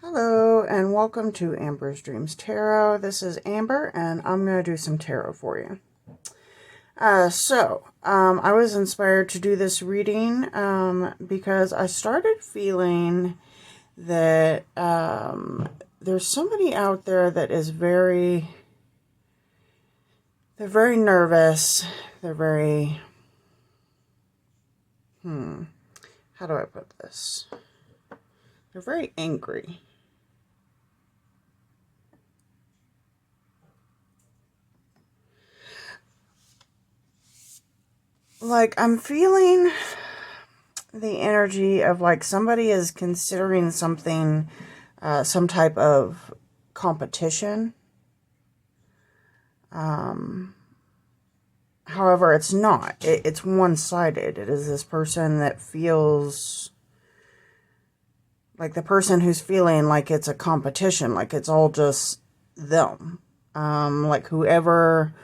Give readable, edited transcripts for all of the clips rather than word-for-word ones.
Hello and welcome to Amber's Dreams Tarot. This is Amber and I'm going to do some tarot for you. I was inspired to do this reading because I started feeling that there's somebody out there that is they're very nervous. They're very, how do I put this? They're very angry. Like, I'm feeling the energy of like somebody is considering something, some type of competition. However, it's not. It's one-sided. It is this person that feels like the person who's feeling like it's a competition, like it's all just them. Like whoever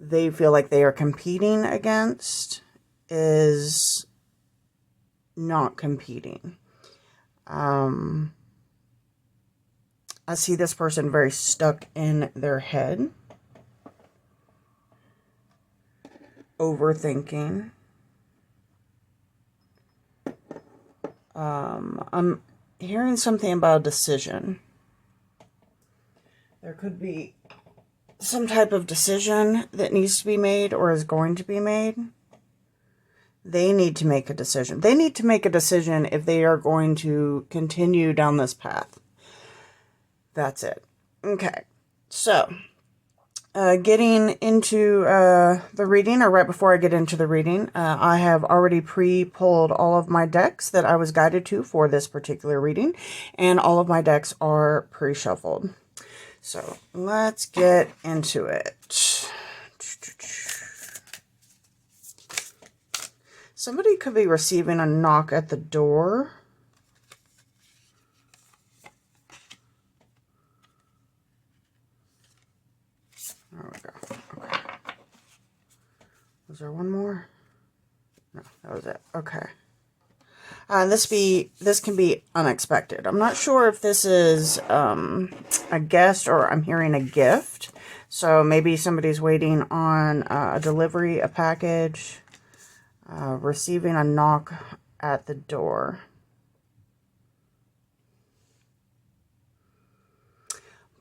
they feel like they are competing against is not competing. I see this person very stuck in their head, overthinking. I'm hearing something about a decision. There could be some type of decision that needs to be made or is going to be made. They need to make a decision. They need to make a decision if they are going to continue down this path. That's it. Okay. So, getting into the reading, or right before I get into the reading, I have already pre-pulled all of my decks that I was guided to for this particular reading, and all of my decks are pre-shuffled. So let's get into it. Somebody could be receiving a knock at the door. There we go. Okay. Was there one more? No, that was it. Okay. This can be unexpected. I'm not sure if this is a guest or I'm hearing a gift. So maybe somebody's waiting on a delivery, a package, receiving a knock at the door.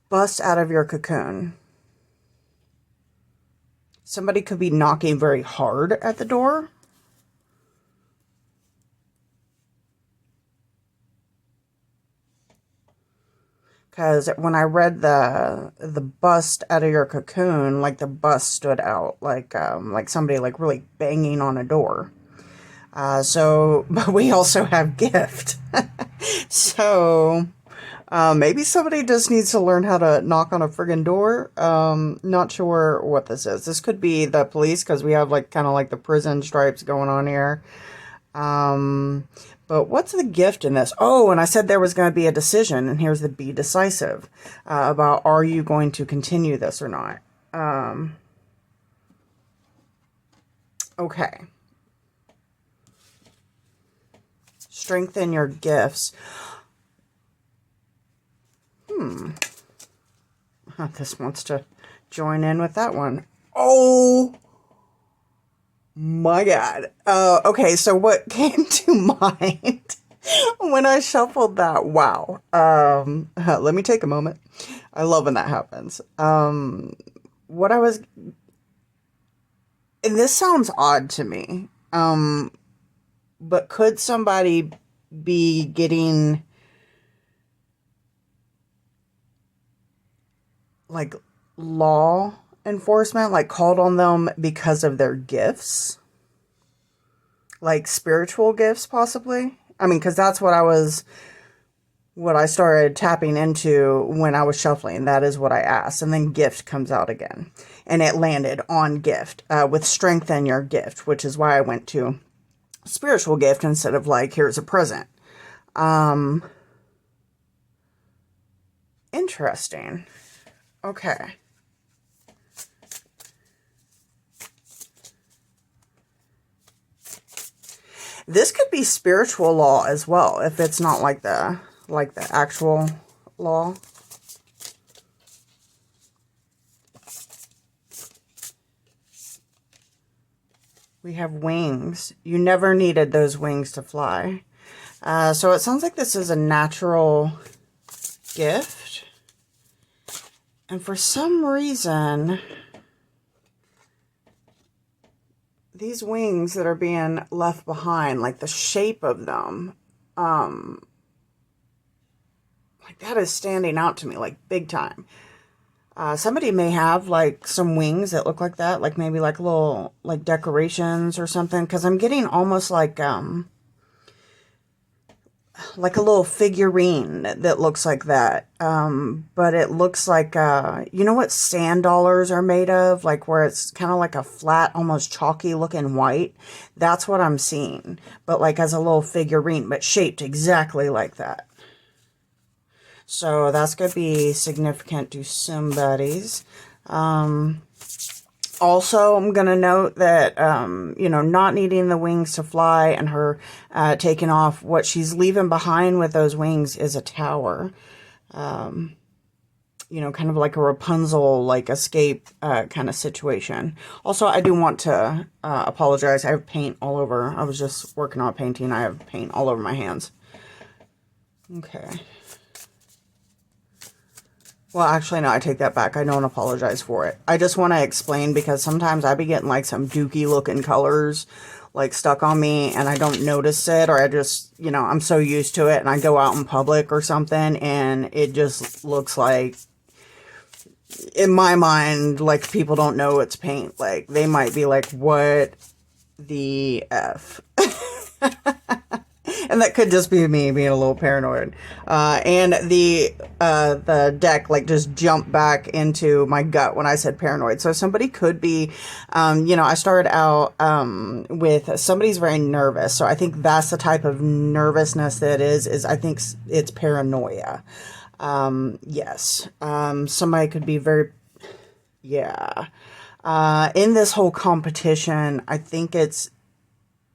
Bust out of your cocoon. Somebody could be knocking very hard at the door. Because when I read the bust out of your cocoon, like the bust stood out, like somebody like really banging on a door. But we also have gift. So maybe somebody just needs to learn how to knock on a friggin' door. Not sure what this is. This could be the police because we have like kind of like the prison stripes going on here. But what's the gift in this? Oh, and I said there was going to be a decision, and here's the be decisive about are you going to continue this or not? Okay. Strengthen your gifts. This wants to join in with that one. Oh my God. Okay, so what came to mind when I shuffled that? Wow. Let me take a moment. I love when that happens. And this sounds odd to me. But could somebody be getting like law enforcement, like called on them because of their gifts? Like spiritual gifts, possibly? I mean, because that's what I started tapping into when I was shuffling. That is what I asked. And then gift comes out again. And it landed on gift with strengthen your gift, which is why I went to spiritual gift instead of like, here's a present. Interesting. Okay. This could be spiritual law as well, if it's not like the like the actual law. We have wings. You never needed those wings to fly. So it sounds like this is a natural gift. And for some reason, these wings that are being left behind, like the shape of them, like that is standing out to me, like big time. Somebody may have like some wings that look like that, like maybe like little like decorations or something, because I'm getting almost like a little figurine that looks like that. But it looks like you know what sand dollars are made of, like where it's kind of like a flat, almost chalky looking white. That's what I'm seeing, but like as a little figurine, but shaped exactly like that. So that's going to be significant to somebody's. Also, I'm going to note that, you know, not needing the wings to fly and her taking off, what she's leaving behind with those wings is a tower. You know, kind of like a Rapunzel, like escape kind of situation. Also, I do want to apologize. I have paint all over. I was just working on painting. I have paint all over my hands. Okay. Well, actually, no, I take that back. I don't apologize for it. I just want to explain because sometimes I be getting like some dookie looking colors like stuck on me and I don't notice it, or I just, you know, I'm so used to it and I go out in public or something and it just looks like, in my mind, like people don't know it's paint. Like they might be like, what the F? And that could just be me being a little paranoid. And the deck like just jumped back into my gut when I said paranoid. So somebody could be, you know, I started out with somebody's very nervous. So I think that's the type of nervousness that is I think it's paranoia. Yes. Somebody could be very, yeah. In this whole competition, I think it's,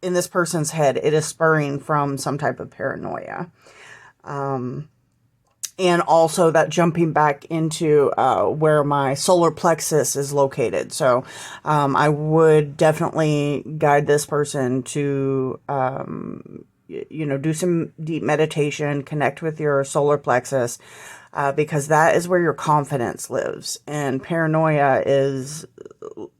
in this person's head, it is spurring from some type of paranoia. And also that jumping back into where my solar plexus is located. So I would definitely guide this person to, you know, do some deep meditation, connect with your solar plexus, because that is where your confidence lives. And paranoia is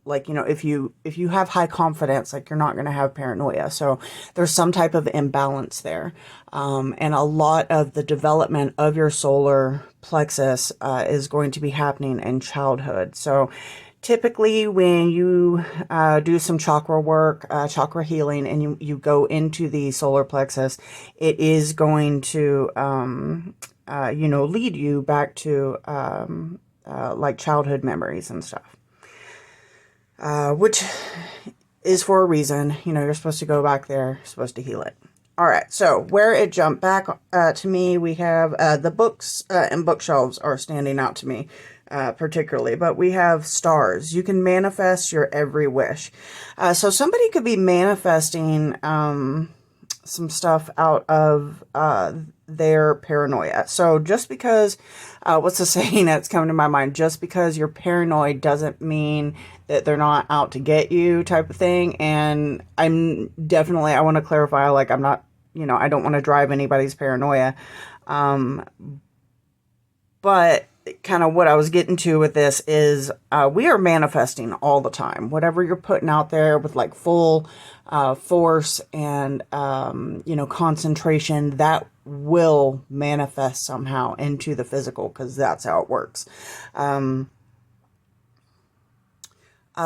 like, you know, if you have high confidence, like you're not going to have paranoia. So there's some type of imbalance there. And a lot of the development of your solar plexus is going to be happening in childhood. So typically when you do some chakra work, chakra healing, and you go into the solar plexus, it is going to, you know, lead you back to like childhood memories and stuff. Which is for a reason. You know, you're supposed to go back there, supposed to heal it. All right, so where it jumped back to me, we have the books and bookshelves are standing out to me particularly, but we have stars. You can manifest your every wish. So somebody could be manifesting some stuff out of their paranoia. So just because, what's the saying that's coming to my mind? Just because you're paranoid doesn't mean that they're not out to get you, type of thing. And I'm definitely, I want to clarify, like I'm not, you know, I don't want to drive anybody's paranoia. But kind of what I was getting to with this is we are manifesting all the time. Whatever you're putting out there with like full force and, you know, concentration, that will manifest somehow into the physical, because that's how it works.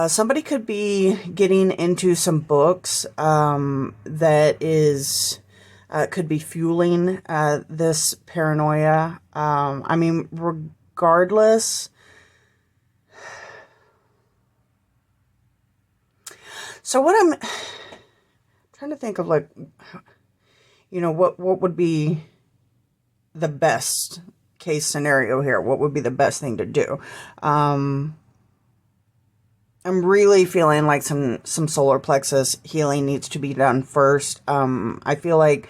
Somebody could be getting into some books that is... could be fueling this paranoia. I mean, regardless. So what I'm trying to think of, like, you know, what would be the best case scenario here? What would be the best thing to do? I'm really feeling like some solar plexus healing needs to be done first. I feel like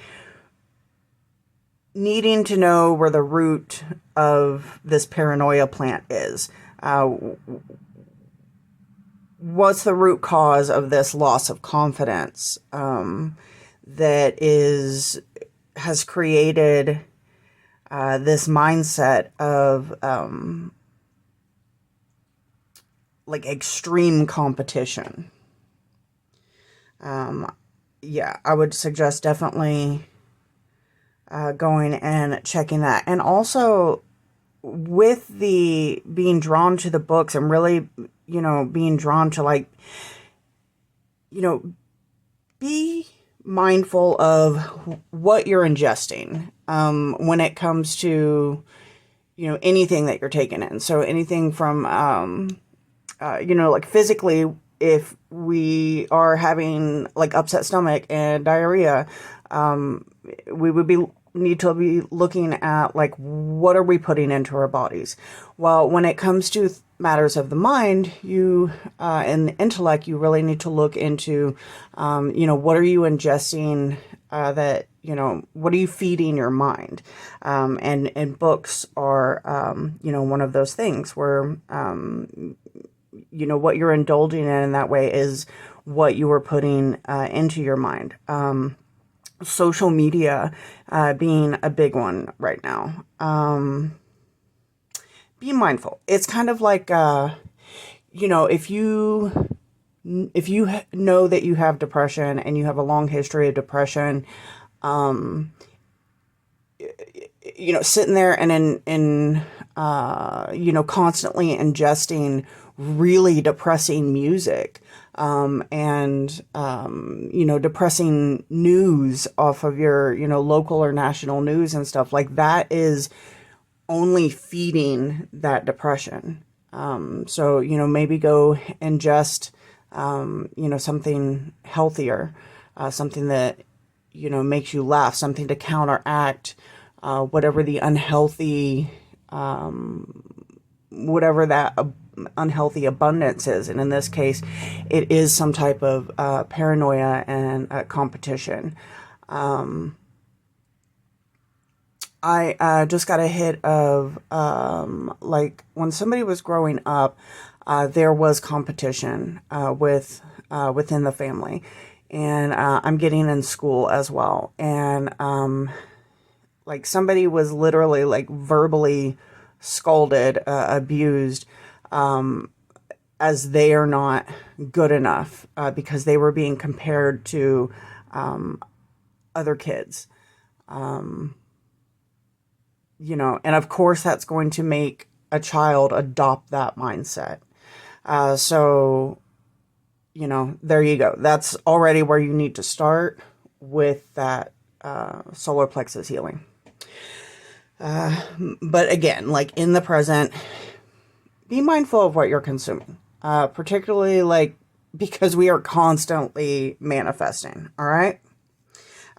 needing to know where the root of this paranoia plant is. What's the root cause of this loss of confidence that has created this mindset of like extreme competition? Yeah, I would suggest definitely going and checking that. And also with the being drawn to the books and really, being drawn to like, be mindful of what you're ingesting when it comes to, anything that you're taking in. So anything from, like physically, if we are having like upset stomach and diarrhea, we would need to be looking at like what are we putting into our bodies. Well, when it comes to matters of the mind, you and the intellect, you really need to look into what are you ingesting, that what are you feeding your mind, and books are one of those things where what you're indulging in that way is what you are putting into your mind. Social media being a big one right now. Be mindful. It's kind of like, if you know that you have depression and you have a long history of depression, sitting there and constantly ingesting really depressing music, and depressing news off of your, local or national news and stuff like that is only feeding that depression. So, maybe go ingest, something healthier, something that, makes you laugh, something to counteract, whatever the unhealthy, whatever that unhealthy abundance is. And in this case, it is some type of paranoia and competition. I just got a hit of like when somebody was growing up, there was competition within the family, and I'm getting in school as well, and like somebody was literally like verbally scolded, abused, as they are not good enough, because they were being compared to other kids. And of course that's going to make a child adopt that mindset. So, there you go. That's already where you need to start with that solar plexus healing. But again, like in the present, be mindful of what you're consuming, particularly like because we are constantly manifesting. All right.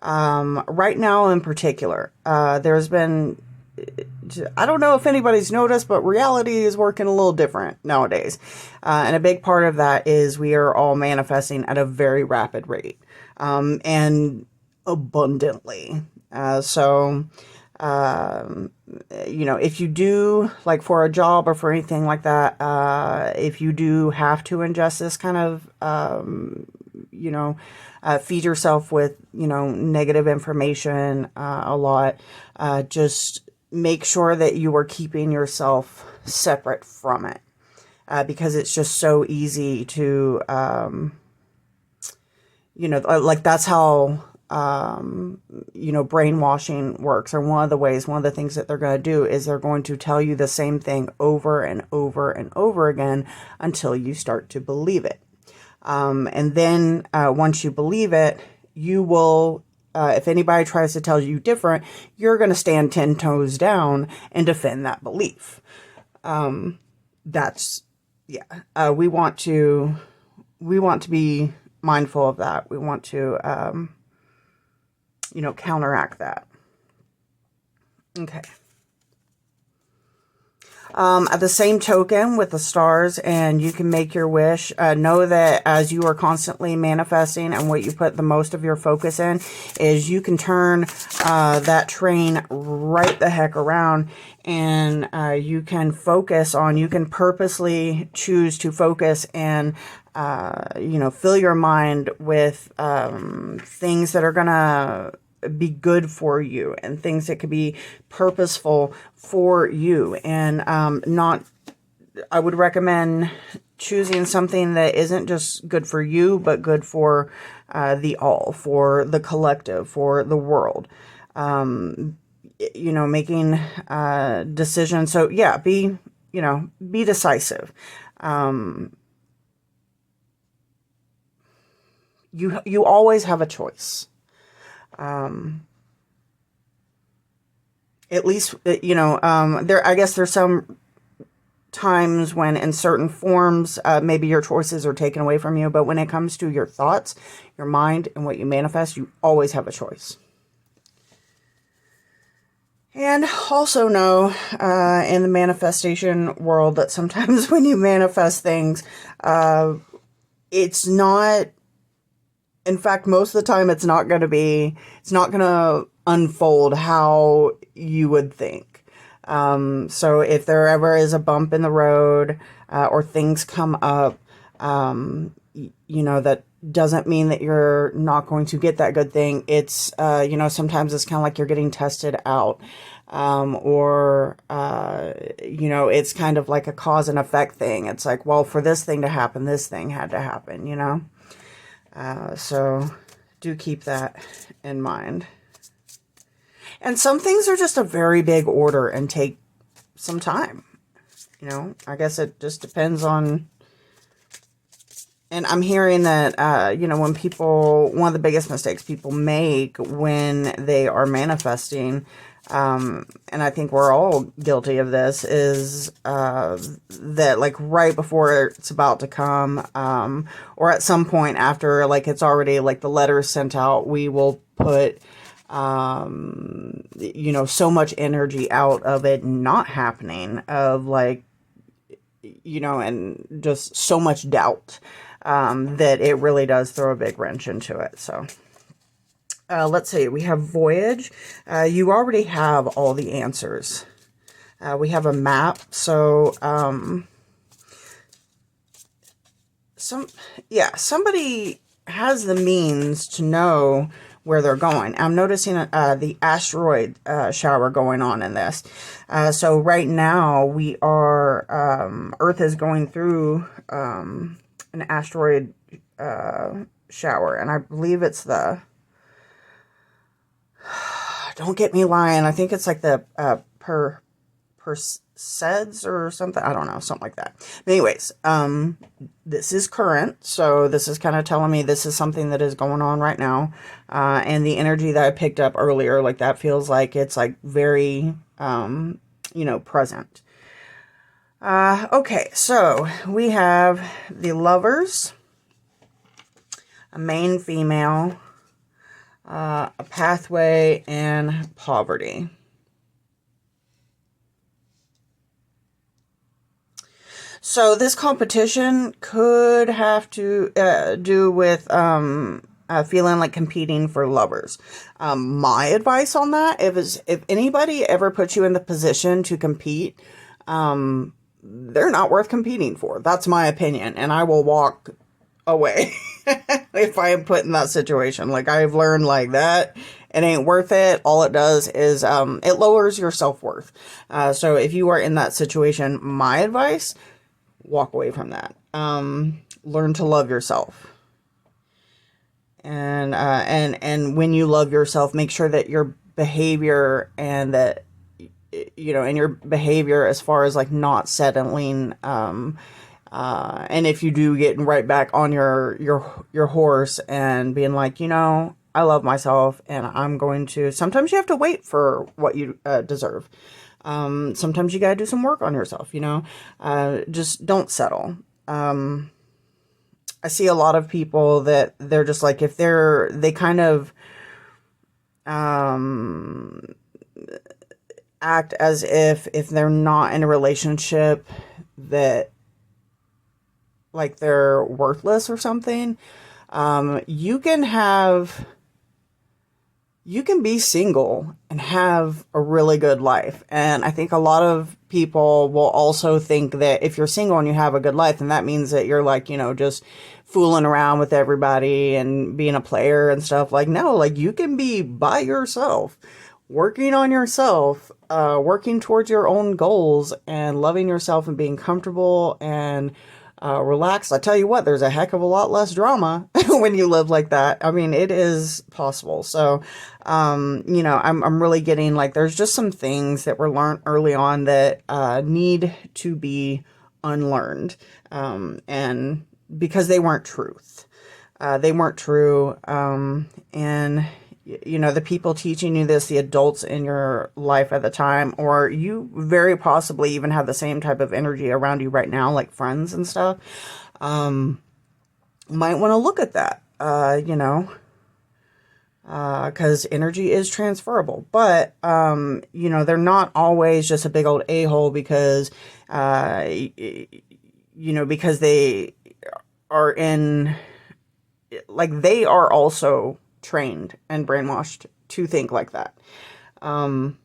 Right now in particular, there's been, I don't know if anybody's noticed, but reality is working a little different nowadays. And a big part of that is we are all manifesting at a very rapid rate, and abundantly. If you do, like for a job or for anything like that, if you do have to ingest this kind of, feed yourself with, negative information a lot, just make sure that you are keeping yourself separate from it, because it's just so easy to, like that's how, brainwashing works. Or one of the things that they're going to do is they're going to tell you the same thing over and over and over again until you start to believe it. And then once you believe it, you will, if anybody tries to tell you different, you're going to stand 10 toes down and defend that belief. We want to be mindful of that. We want to, counteract that. Okay. At the same token, with the stars, and you can make your wish, know that as you are constantly manifesting, and what you put the most of your focus in, is you can turn that train right the heck around, and you can you can purposely choose to focus and fill your mind with things that are gonna be good for you, and things that could be purposeful for you, and not I would recommend choosing something that isn't just good for you, but good for for the collective, for the world. Making decisions. So yeah, be decisive. You always have a choice. At least, I guess there's some times when in certain forms, maybe your choices are taken away from you, but when it comes to your thoughts, your mind, and what you manifest, you always have a choice. And also know, in the manifestation world, that sometimes when you manifest things, it's not, in fact, most of the time, it's not going to unfold how you would think. So if there ever is a bump in the road, or things come up, that doesn't mean that you're not going to get that good thing. It's, sometimes it's kind of like you're getting tested out. It's kind of like a cause and effect thing. It's like, well, for this thing to happen, this thing had to happen, so do keep that in mind. And some things are just a very big order and take some time. I guess it just depends on. And I'm hearing that, one of the biggest mistakes people make when they are manifesting, and I think we're all guilty of this, is that, like, right before it's about to come, or at some point after, like, it's already, like, the letter's sent out, we will put, so much energy out of it not happening, of, like, and just so much doubt. That it really does throw a big wrench into it. So, let's see. We have Voyage. You already have all the answers. We have a map. So, somebody has the means to know where they're going. I'm noticing the asteroid shower going on in this. So right now we are, Earth is going through an asteroid shower, and I believe it's don't get me lying, I think it's like the Perseids or something, I don't know, something like that. But anyways, this is current, so this is kind of telling me this is something that is going on right now, and the energy that I picked up earlier, like, that feels like it's, like, very present. Okay, so we have the Lovers, a main female, a pathway, and poverty. So this competition could have to do with feeling like competing for lovers. My advice on that, if anybody ever puts you in the position to compete, they're not worth competing for. That's my opinion, and I will walk away if I am put in that situation. Like, I've learned, like, that it ain't worth it. All it does is it lowers your self-worth. So if you are in that situation, my advice, walk away from that. Learn to love yourself. And when you love yourself, make sure that your behavior and that, and your behavior as far as, like, not settling, and if you do, getting right back on your horse and being like, I love myself, and I'm going to, sometimes you have to wait for what you deserve. Sometimes you gotta do some work on yourself, just don't settle. I see a lot of people that they're just like, if they kind of, act as if they're not in a relationship that like they're worthless or something. You can be single and have a really good life. And I think a lot of people will also think that if you're single and you have a good life, then that means that you're like, just fooling around with everybody and being a player and stuff. Like, no, like you can be by yourself, working on yourself, working towards your own goals and loving yourself and being comfortable and relaxed. I tell you what, there's a heck of a lot less drama when you live like that. I mean, it is possible. So, I'm really getting like, there's just some things that were learned early on that, need to be unlearned. And because they weren't truth, they weren't true. And the people teaching you this, the adults in your life at the time, or you very possibly even have the same type of energy around you right now, like friends and stuff, might want to look at that, because energy is transferable. But, they're not always just a big old a-hole because, because they are in, like, they are also trained and brainwashed to think like that. And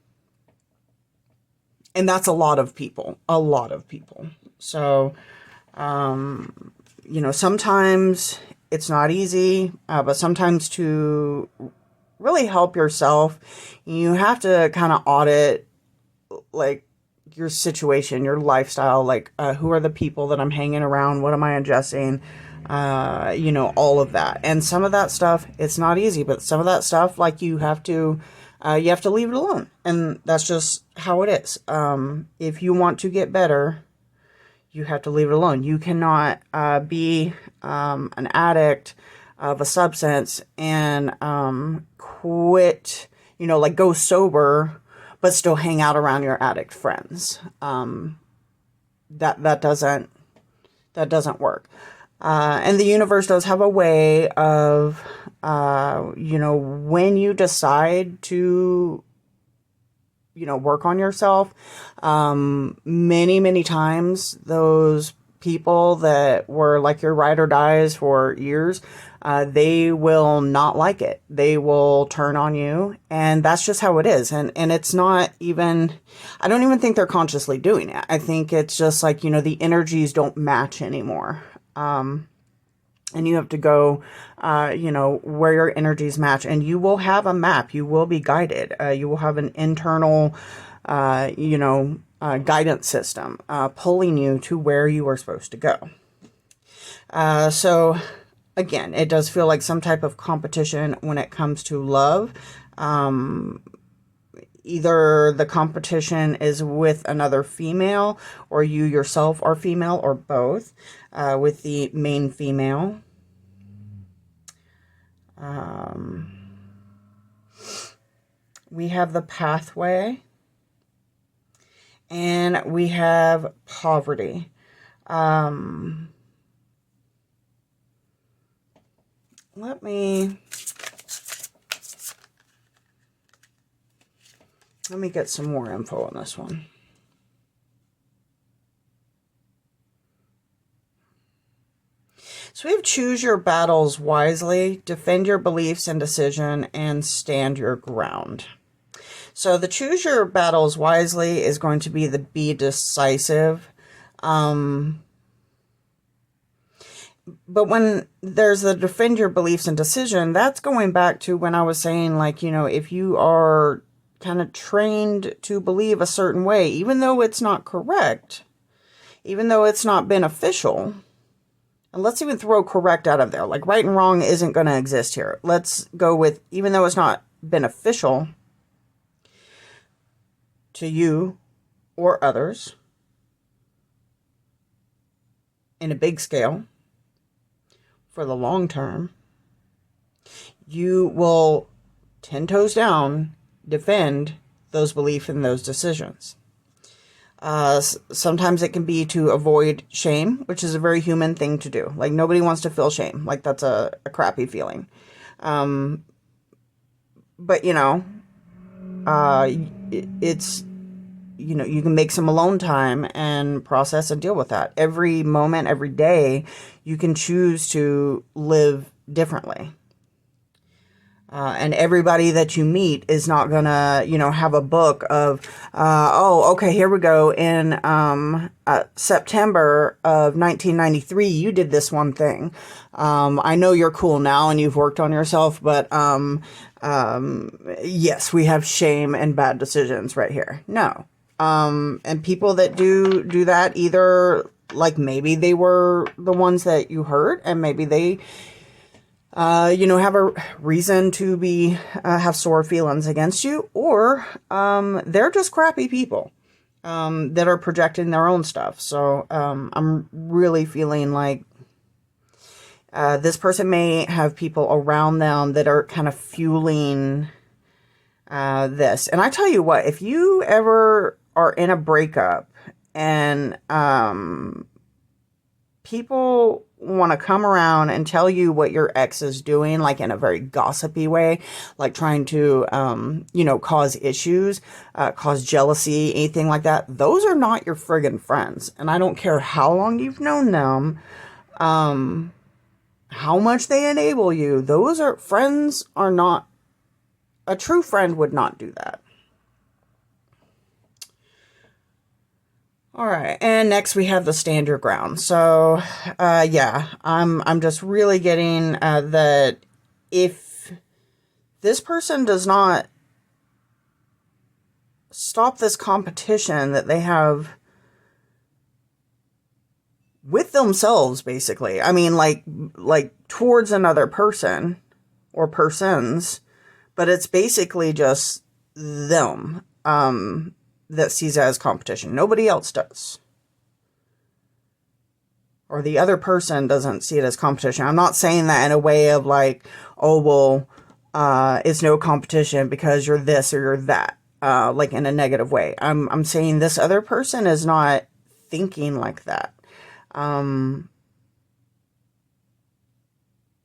that's a lot of people. So, sometimes it's not easy, but sometimes to really help yourself, you have to kind of audit, like, your situation, your lifestyle, like, who are the people that I'm hanging around? What am I ingesting? All of that. And some of that stuff, it's not easy, but some of that stuff, like, you have to leave it alone. And that's just how it is. If you want to get better, you have to leave it alone. You cannot, be, an addict of a substance and, quit, like go sober, but still hang out around your addict friends. That doesn't work. And the universe does have a way of, when you decide to, work on yourself, many, many times those people that were like your ride or dies for years, they will not like it. They will turn on you, and that's just how it is. And it's not even, I don't even think they're consciously doing it. I think it's just like, the energies don't match anymore. And you have to go, where your energies match, and you will have a map. You will be guided. You will have an internal, guidance system, pulling you to where you are supposed to go. So again, it does feel like some type of competition when it comes to love. Either the competition is with another female, or you yourself are female, or both, with the main female. We have the pathway, and we have poverty. Let me get some more info on this one. So we have choose your battles wisely, defend your beliefs and decision, and stand your ground. So the choose your battles wisely is going to be the be decisive. But when there's the defend your beliefs and decision, that's going back to when I was saying, like, if you are kind of trained to believe a certain way, even though it's not correct, even though it's not beneficial, and let's even throw correct out of there, like right and wrong isn't going to exist here. Let's go with, even though it's not beneficial to you or others in a big scale for the long term, you will 10 toes down defend those beliefs and those decisions. Sometimes it can be to avoid shame, which is a very human thing to do. Like, nobody wants to feel shame. Like, that's a crappy feeling. But, it's you can make some alone time and process and deal with that. Every moment, every day, you can choose to live differently. And everybody that you meet is not gonna, have a book of, oh, okay, here we go. In September of 1993, you did this one thing. I know you're cool now and you've worked on yourself, but yes, we have shame and bad decisions right here. No. And people that do that, either like maybe they were the ones that you hurt, and maybe they have a reason to be, have sore feelings against you, or, they're just crappy people, that are projecting their own stuff. So, I'm really feeling like, this person may have people around them that are kind of fueling, this. And I tell you what, if you ever are in a breakup and, people want to come around and tell you what your ex is doing, like in a very gossipy way, like trying to, cause issues, cause jealousy, anything like that. Those are not your friggin' friends. And I don't care how long you've known them, how much they enable you. Friends are not, a true friend would not do that. All right, and next we have the stand your ground. So, yeah, I'm just really getting that if this person does not stop this competition that they have with themselves, basically. I mean, like towards another person or persons, but it's basically just them. That sees it as competition. Nobody else does. Or the other person doesn't see it as competition. I'm not saying that in a way of like, oh, well, it's no competition because you're this or you're that, like in a negative way. I'm saying this other person is not thinking like that.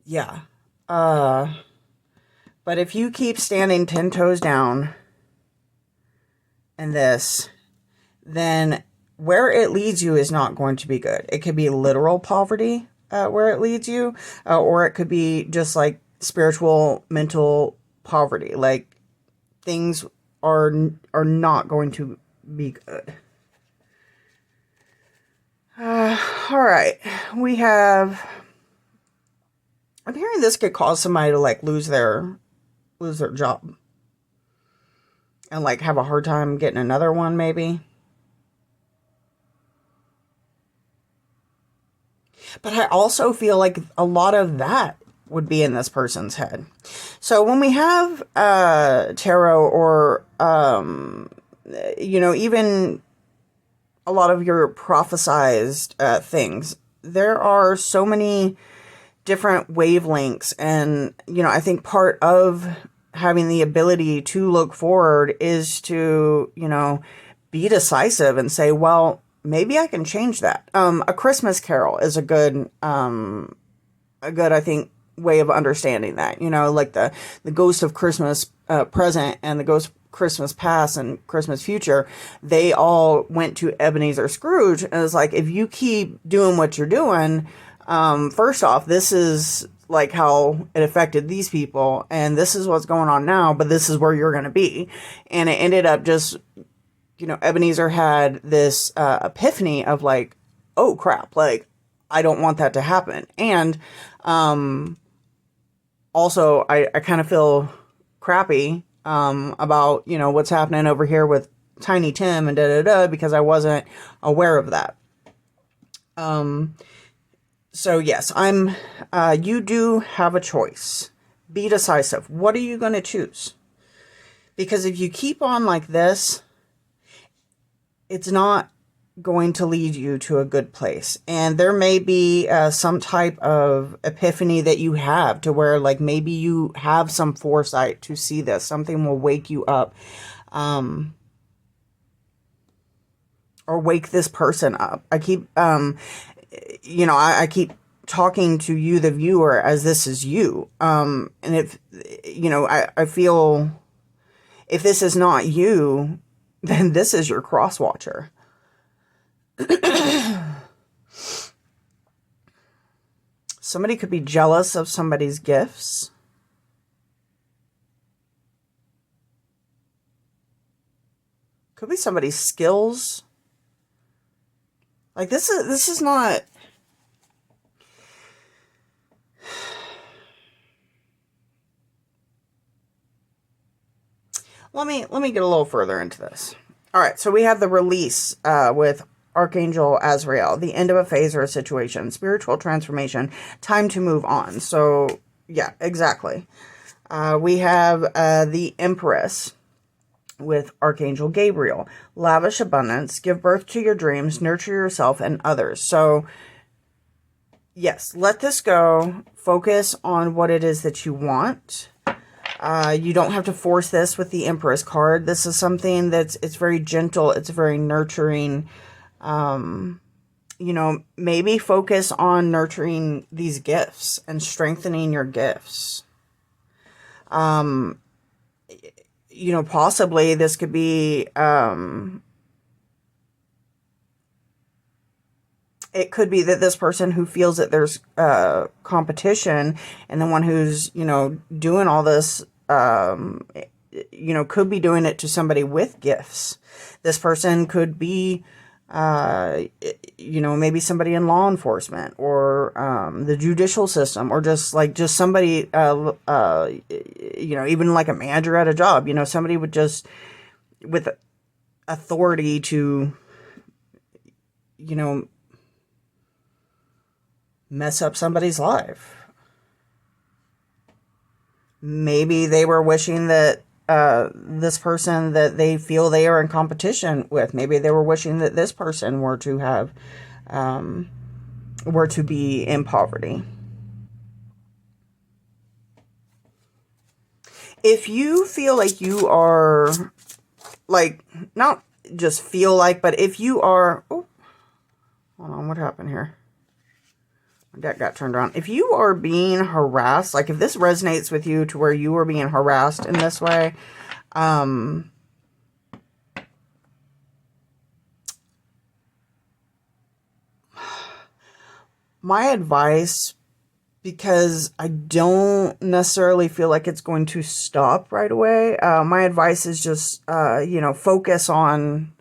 Yeah. But if you keep standing 10 toes down and this, then where it leads you is not going to be good. It could be literal poverty where it leads you, or it could be just like spiritual, mental poverty. Like things are not going to be good. All right, we have. I'm hearing this could cause somebody to like lose their job. And like have a hard time getting another one, maybe. But I also feel like a lot of that would be in this person's head. So when we have tarot or, even a lot of your prophesized things, there are so many different wavelengths. And, I think part of having the ability to look forward is to, be decisive and say, well, maybe I can change that. A Christmas Carol is a good, I think, way of understanding that, like the ghost of Christmas present and the ghost of Christmas past and Christmas future, they all went to Ebenezer Scrooge. And it's like, if you keep doing what you're doing, first off, this is like how it affected these people, and this is what's going on now, but this is where you're going to be. And it ended up just, Ebenezer had this epiphany of like, oh crap, like, I don't want that to happen. And also, I kind of feel crappy about, what's happening over here with Tiny Tim and da-da-da, because I wasn't aware of that. So yes, you do have a choice. Be decisive. What are you going to choose? Because if you keep on like this, it's not going to lead you to a good place. And there may be some type of epiphany that you have to where like maybe you have some foresight to see this. Something will wake you up. Or wake this person up. I keep, I keep talking to you, the viewer, as this is you. And if, I feel if this is not you, then this is your cross watcher. Somebody could be jealous of somebody's gifts. Could be somebody's skills. Like this is not. Let me get a little further into this. All right, so we have the release with Archangel Azrael, the end of a phase or a situation, spiritual transformation, time to move on. So yeah, exactly. We have the Empress with Archangel Gabriel, lavish abundance, give birth to your dreams, nurture yourself and others. So yes, let this go. Focus on what it is that you want. You don't have to force this with the Empress card. This is something it's very gentle. It's very nurturing. You know, maybe focus on nurturing these gifts and strengthening your gifts. You know, possibly this could be, it could be that this person who feels that there's competition and the one who's, you know, doing all this, you know, could be doing it to somebody with gifts. This person could be, you know, maybe somebody in law enforcement or the judicial system, or just somebody, you know, even like a manager at a job, you know, somebody with authority to, you know, mess up somebody's life. Maybe they were wishing that this person that they feel they are in competition with, maybe they were wishing that this person were to have, were to be in poverty. If you feel like you are, like, not just feel like, but if you are, oh, hold on, what happened here? My deck got turned around. If you are being harassed, like if this resonates with you to where you are being harassed in this way, my advice, because I don't necessarily feel like it's going to stop right away, my advice is just, you know, focus on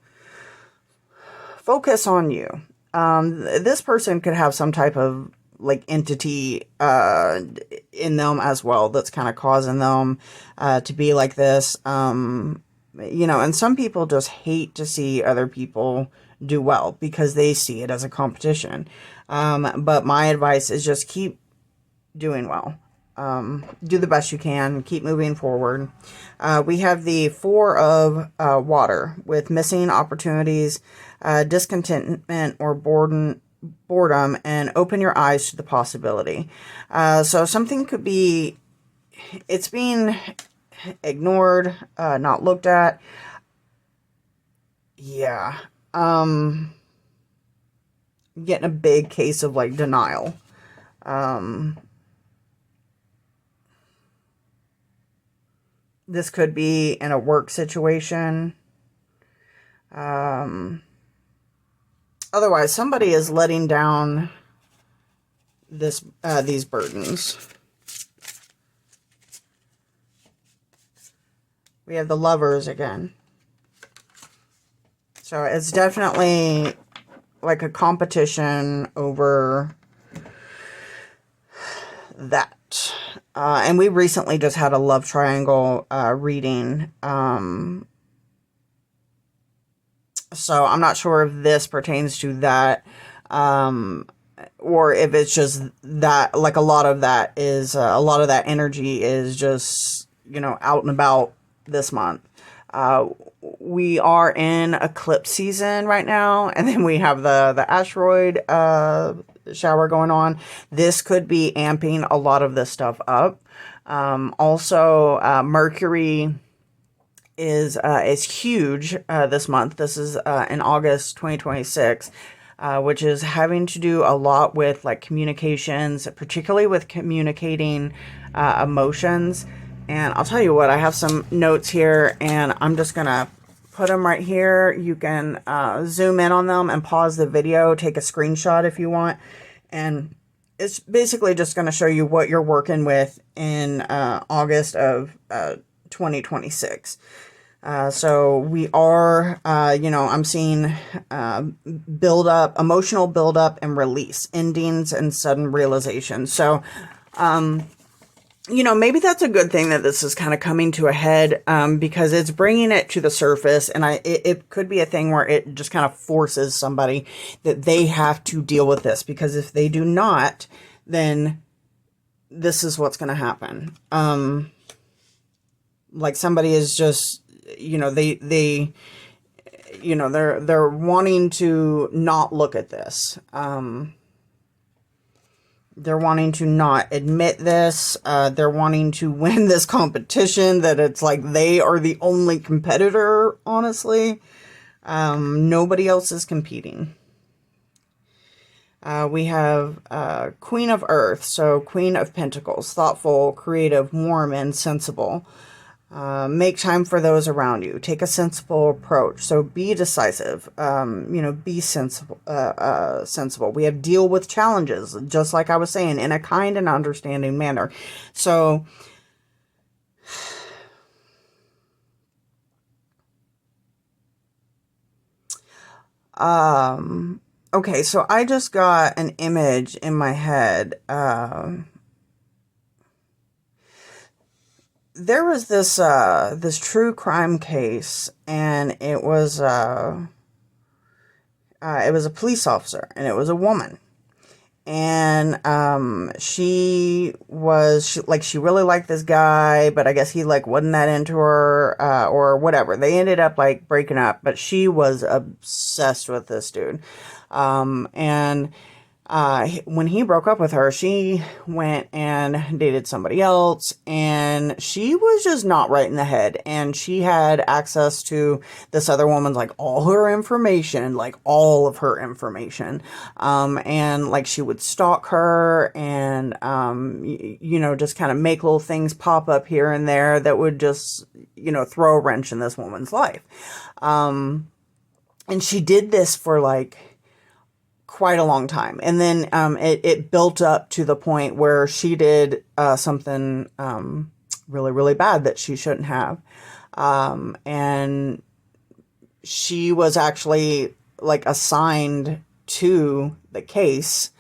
you. This person could have some type of like entity in them as well that's kind of causing them to be like this. You know, and some people just hate to see other people do well because they see it as a competition. But my advice is just keep doing well. Do the best you can. Keep moving forward. We have the Four of Water with missing opportunities, discontentment or boredom, and open your eyes to the possibility. So something could be, it's being ignored, not looked at. Yeah. Getting a big case of like denial. This could be in a work situation. Otherwise, somebody is letting down these burdens. We have the Lovers again. So it's definitely like a competition over that. And we recently just had a love triangle reading. So I'm not sure if this pertains to that, or if it's just that, like a lot of that energy is just, you know, out and about this month. We are in eclipse season right now, and then we have the asteroid shower going on. This could be amping a lot of this stuff up. Also, Mercury is huge this month. This is in August 2026, which is having to do a lot with like communications, particularly with communicating emotions. And I'll tell you what, I have some notes here, and I'm just gonna put them right here. You can zoom in on them and pause the video, take a screenshot if you want. And it's basically just going to show you what you're working with in August of 2026. So we are, I'm seeing emotional buildup and release, endings and sudden realization. So, maybe that's a good thing that this is kind of coming to a head, because it's bringing it to the surface, and it could be a thing where it just kind of forces somebody that they have to deal with this, because if they do not, then this is what's going to happen. Like somebody is just, they're wanting to not look at this. They're wanting to not admit this. They're wanting to win this competition that it's like they are the only competitor, honestly. Nobody else is competing. We have Queen of Earth, so Queen of Pentacles, thoughtful, creative, warm, and sensible. Make time for those around you. Take a sensible approach. So be decisive. Be sensible. Sensible. We have deal with challenges, just like I was saying, in a kind and understanding manner. So, okay. So I just got an image in my head. There was this true crime case, and it was a police officer, and it was a woman, and she really liked this guy, but I guess he like wasn't that into her, or whatever. They ended up like breaking up, but she was obsessed with this dude, and when he broke up with her, she went and dated somebody else, and she was just not right in the head, and she had access to this other woman's, like, all her information, like, all of her information, and, like, she would stalk her, and, just kind of make little things pop up here and there that would just, throw a wrench in this woman's life, and she did this for, like, quite a long time. And then it built up to the point where she did something really, really bad that she shouldn't have. And she was actually like assigned to the case,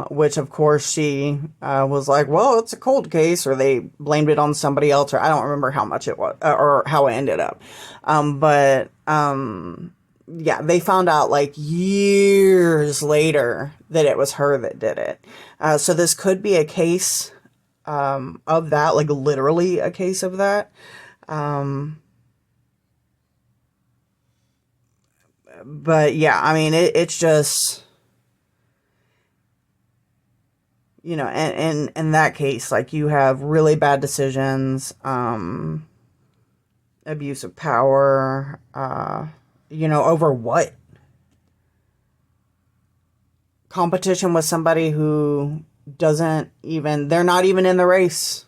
which of course she was like, well, it's a cold case, or they blamed it on somebody else, or I don't remember how much it was, or how it ended up. Yeah, they found out like years later that it was her that did it. So this could be a case of that, like literally a case of that. But yeah, I mean, it's just, and in that case, like you have really bad decisions, abuse of power, over what? Competition with somebody who they're not even in the race.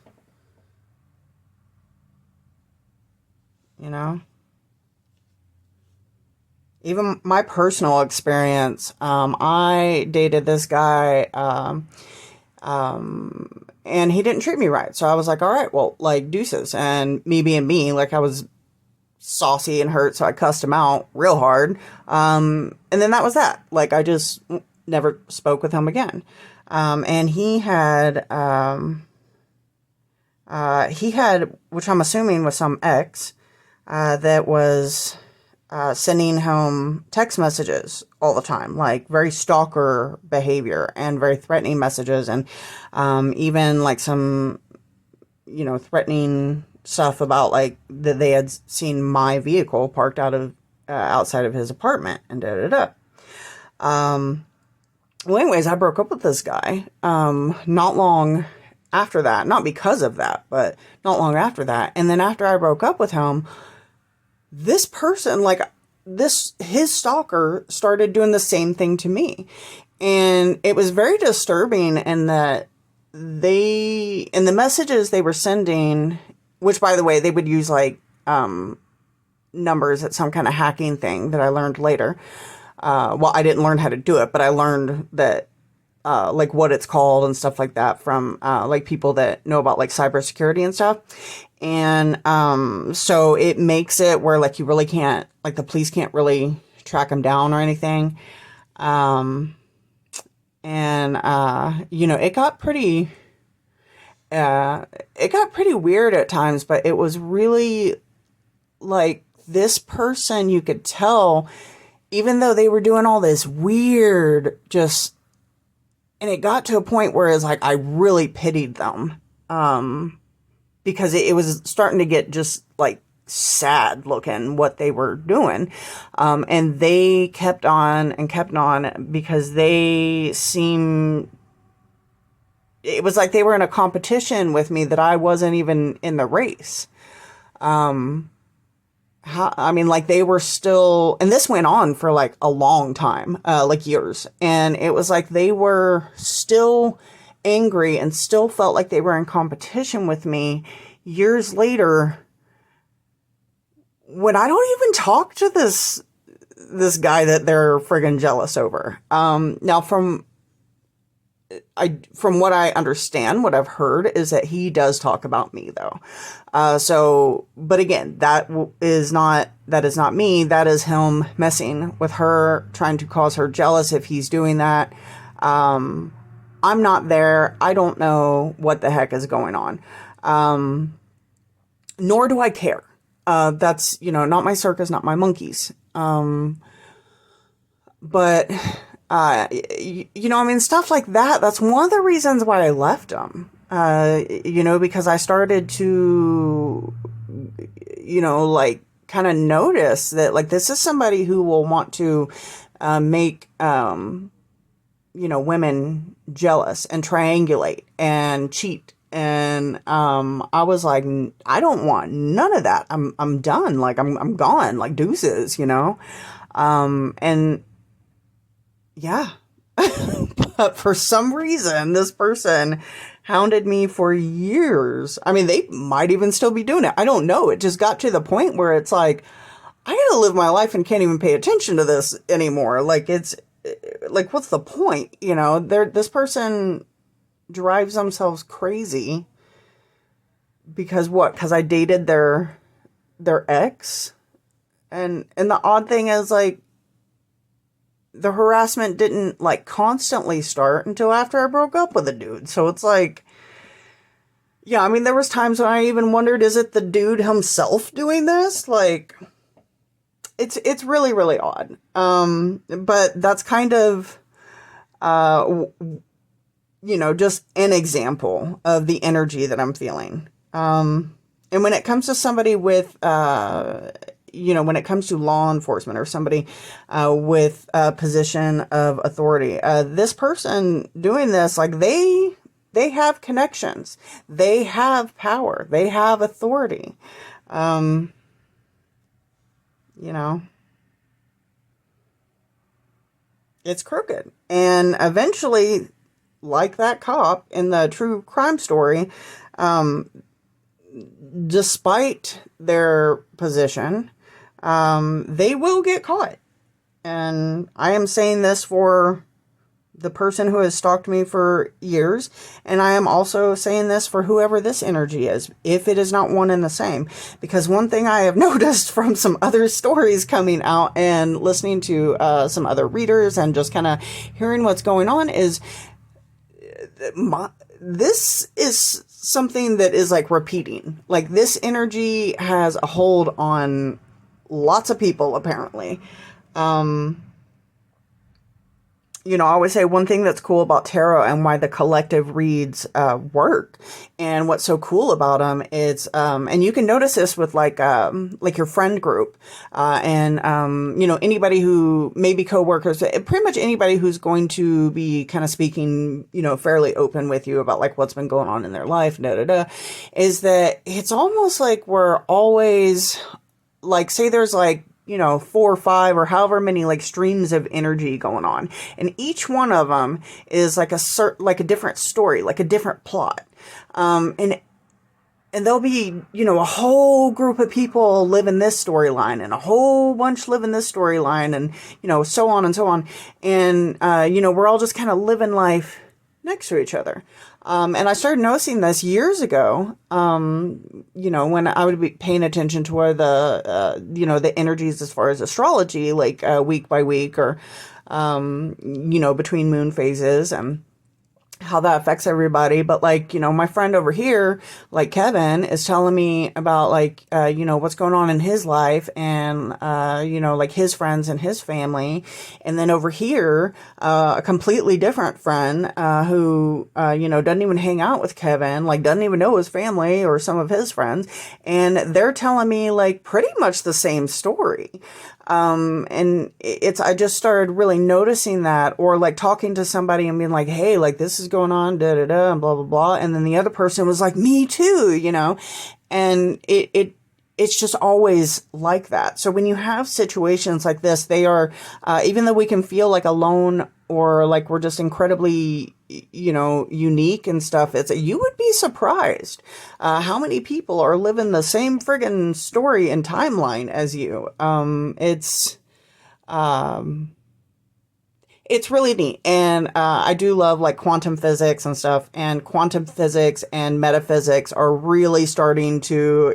Even my personal experience, I dated this guy, and he didn't treat me right. So I was like, all right, well, like, deuces. And me being me, like, I was saucy and hurt, so I cussed him out real hard. And then that was that. Like, I just never spoke with him again. And he had, which I'm assuming was some ex, that was sending home text messages all the time, like very stalker behavior and very threatening messages, and even like some, threatening stuff about like that they had seen my vehicle parked outside of his apartment and da-da-da. Well, anyways, I broke up with this guy not long after that. Not because of that, but not long after that. And then after I broke up with him, this person, like his stalker, started doing the same thing to me. And it was very disturbing in that in the messages they were sending, which by the way, they would use like numbers. It's some kind of hacking thing that I learned later. Well, I didn't learn how to do it, but I learned that like what it's called and stuff like that from like people that know about like cybersecurity and stuff. And so it makes it where like you really can't, like the police can't really track them down or anything. You know, it got pretty weird at times, but it was really like this person, you could tell, even though they were doing all this weird, just, and it got to a point where it's like, I really pitied them. Because it was starting to get just like sad looking what they were doing. And they kept on and kept on because it was like they were in a competition with me that I wasn't even in the race. Like they were still, and this went on for like a long time, like years. And it was like they were still angry and still felt like they were in competition with me years later, when I don't even talk to this guy that they're friggin' jealous over. Now from what I understand, what I've heard is that he does talk about me though. But again, that is not me. That is him messing with her, trying to cause her jealous if he's doing that. I'm not there. I don't know what the heck is going on. Nor do I care. That's, you know, not my circus, not my monkeys. But, you know, I mean, stuff like that, that's one of the reasons why I left them. You know, because I started to, you know, like, kind of notice that, like, this is somebody who will want to make, you know, women jealous and triangulate and cheat. And I was like, I don't want none of that. I'm done. Like I'm gone. Like deuces, you know. And yeah. But for some reason, this person hounded me for years. I mean, they might even still be doing it. I don't know. It just got to the point where it's like, I gotta live my life and can't even pay attention to this anymore. Like it's like, what's the point? You know, this person drives themselves crazy because what? Because I dated their ex, and the odd thing is like the harassment didn't like constantly start until after I broke up with a dude. So it's like, yeah, I mean, there was times when I even wondered, is it the dude himself doing this? Like, it's really, really odd. But that's kind of, you know, just an example of the energy that I'm feeling. And when it comes to somebody with, you know, when it comes to law enforcement or somebody with a position of authority, this person doing this, like they have connections, they have power, they have authority. You know, it's crooked. And eventually, like that cop in the true crime story, despite their position, they will get caught. And I am saying this for the person who has stalked me for years, and I am also saying this for whoever this energy is, if it is not one and the same. Because one thing I have noticed from some other stories coming out and listening to some other readers and just kind of hearing what's going on is this is something that is like repeating. Like this energy has a hold on lots of people apparently. You know, I always say one thing that's cool about tarot and why the collective reads work, and what's so cool about them is, and you can notice this with like your friend group, and you know, anybody who may be coworkers, pretty much anybody who's going to be kind of speaking, you know, fairly open with you about like what's been going on in their life, is that it's almost like we're always like, say there's like, you know, 4 or 5 or however many like streams of energy going on. And each one of them is like a different story, like a different plot. And and there'll be, a whole group of people live in this storyline and a whole bunch live in this storyline and, so on and so on. And, we're all just kind of living life next to each other. And I started noticing this years ago, when I would be paying attention to where the energies as far as astrology, like week by week or, between moon phases and how that affects everybody. But my friend over here, like Kevin, is telling me about what's going on in his life and, his friends and his family. And then over here, a completely different friend, who, doesn't even hang out with Kevin, doesn't even know his family or some of his friends. And they're telling me pretty much the same story. And I just started really noticing that, or talking to somebody and being like, hey, this is going on, da da da, and blah blah blah. And then the other person was like, me too, and it's just always like that. So when you have situations like this, they are, even though we can feel alone or we're just incredibly, unique and stuff, you would be surprised, how many people are living the same friggin' story and timeline as you. It's really neat. And I do love quantum physics and stuff, and quantum physics and metaphysics are really starting to,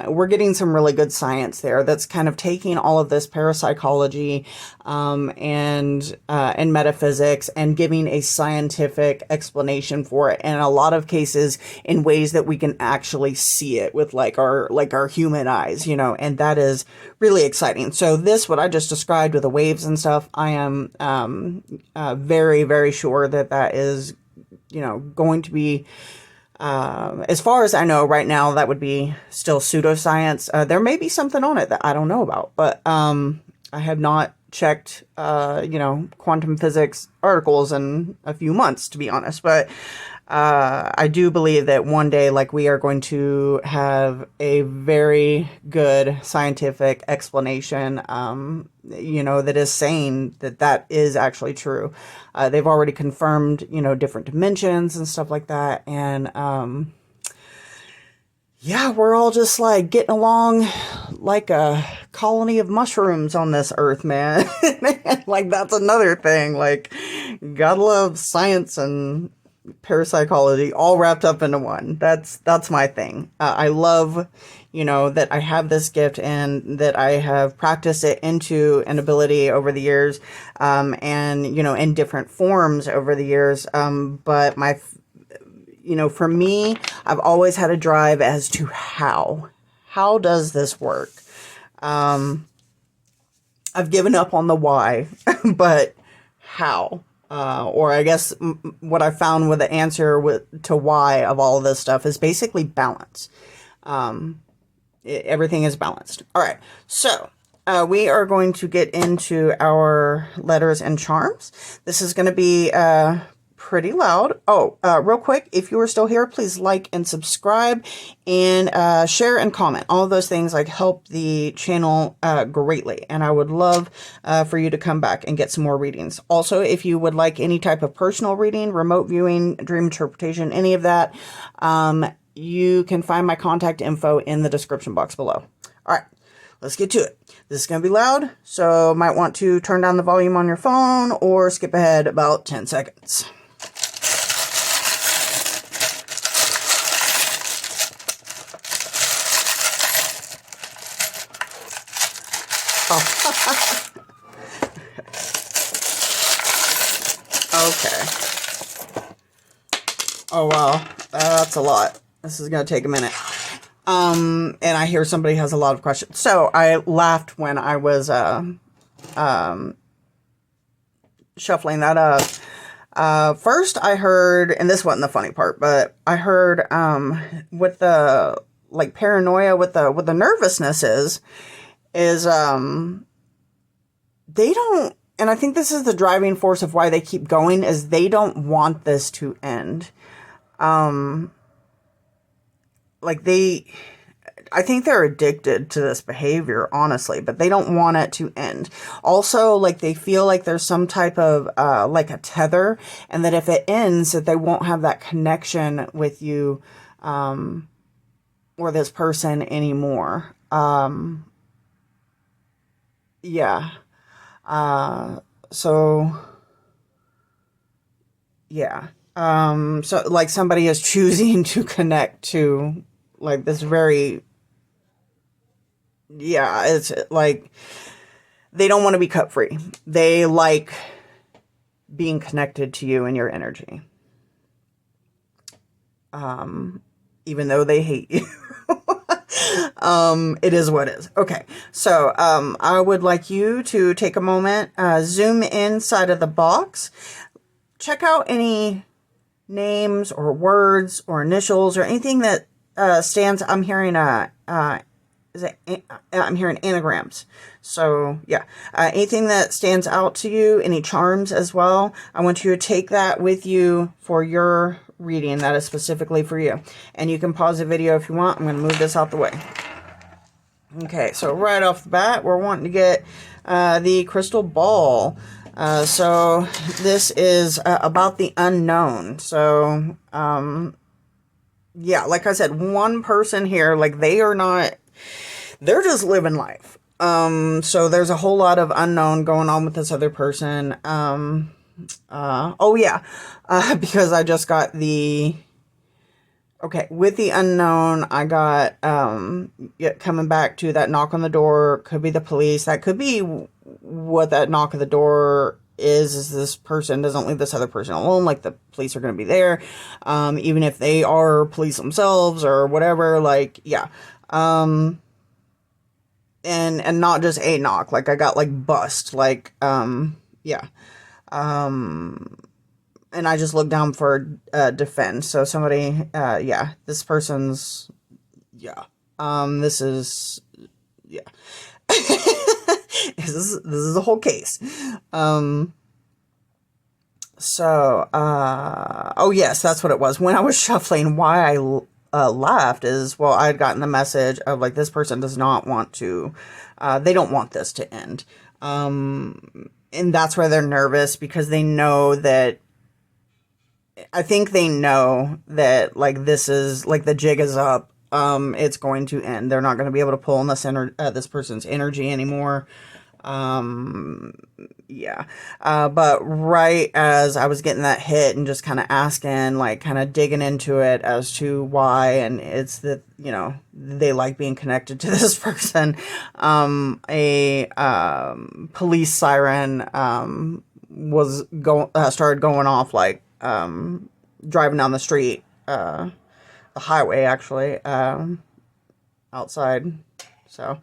we're getting some really good science there that's kind of taking all of this parapsychology and metaphysics and giving a scientific explanation for it. And in a lot of cases in ways that we can actually see it with our human eyes, and that is really exciting. So what I just described with the waves and stuff, I am very, very sure that is, going to be, as far as I know right now, that would be still pseudoscience. There may be something on it that I don't know about, but I have not checked, quantum physics articles in a few months, to be honest. But I do believe that one day, we are going to have a very good scientific explanation, that is saying that is actually true. They've already confirmed, different dimensions and stuff like that. And, yeah, we're all just getting along like a colony of mushrooms on this earth, man. That's another thing. Gotta love science and parapsychology all wrapped up into one. That's my thing. I love, that I have this gift and that I have practiced it into an ability over the years, and, in different forms over the years. But for me, I've always had a drive as to how does this work? I've given up on the why, but how? Or I guess what I found with the answer to why of all of this stuff is basically balance. Everything is balanced. All right. So we are going to get into our letters and charms. This is going to be pretty loud. Oh, real quick, if you are still here, please like and subscribe and share and comment. All of those things help the channel greatly, and I would love for you to come back and get some more readings. Also, if you would like any type of personal reading, remote viewing, dream interpretation, any of that, you can find my contact info in the description box below. All right, let's get to it. This is going to be loud, so might want to turn down the volume on your phone or skip ahead about 10 seconds. Okay. Oh, wow. That's a lot. This is going to take a minute. And I hear somebody has a lot of questions. So I laughed when I was shuffling that up. First I heard, and this wasn't the funny part, but I heard with the paranoia, with the nervousness is they don't, and I think this is the driving force of why they keep going, is they don't want this to end. I think they're addicted to this behavior, honestly, but they don't want it to end. Also, they feel like there's some type of, a tether, and that if it ends, that they won't have that connection with you, or this person anymore. Yeah. So yeah. So like somebody is choosing to connect to like this very, yeah, it's like they don't want to be cut free. They like being connected to you and your energy. Even though they hate you. It is what it is. Okay. So, I would like you to take a moment, zoom inside of the box, check out any names or words or initials or anything that, stands. I'm hearing, I'm hearing anagrams. So yeah, anything that stands out to you, any charms as well, I want you to take that with you for your reading that is specifically for you. And you can pause the video if you want. I'm going to move this out the way. Okay, so right off the bat, we're wanting to get the crystal ball. So this is about the unknown. So yeah, like I said, one person here, like they are not, they're just living life. So there's a whole lot of unknown going on with this other person. Oh yeah, because I just got the, okay, with the unknown, I got, yeah, coming back to that knock on the door, could be the police. That could be what that knock on the door is this person doesn't leave this other person alone. Like the police are going to be there. Even if they are police themselves or whatever, like, yeah. And not just a knock, like I got like bust, like, yeah. And I just looked down for, defend. So somebody, yeah, this person's, yeah. This is, yeah. This is a whole case. So, oh yes, that's what it was. When I was shuffling, why I laughed is, well, I had gotten the message of like, this person does not want to, they don't want this to end. And that's why they're nervous, because they know that, I think they know that like this is like the jig is up. It's going to end. They're not going to be able to pull on this person's energy anymore. Yeah. But right as I was getting that hit and just kind of asking, like kind of digging into it as to why, and it's that, you know, they like being connected to this person. A police siren was started going off, like driving down the street, the highway actually, outside. So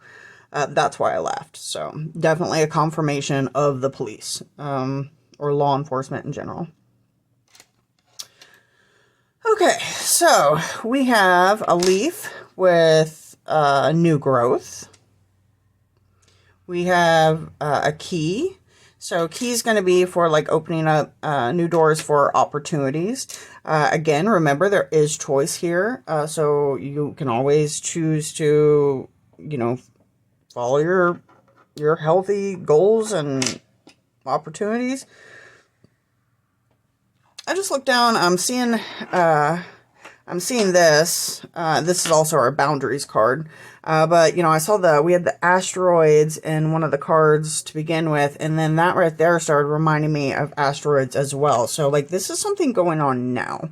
that's why I laughed. So definitely a confirmation of the police, or law enforcement in general. Okay, so we have a leaf with new growth. We have a key. So key is going to be for like opening up new doors for opportunities. Again, remember there is choice here. So you can always choose to, you know, follow your healthy goals and opportunities. I just looked down. I'm seeing this. This is also our boundaries card. But, you know, I saw we had the asteroids in one of the cards to begin with, and then that right there started reminding me of asteroids as well. So, like, this is something going on now.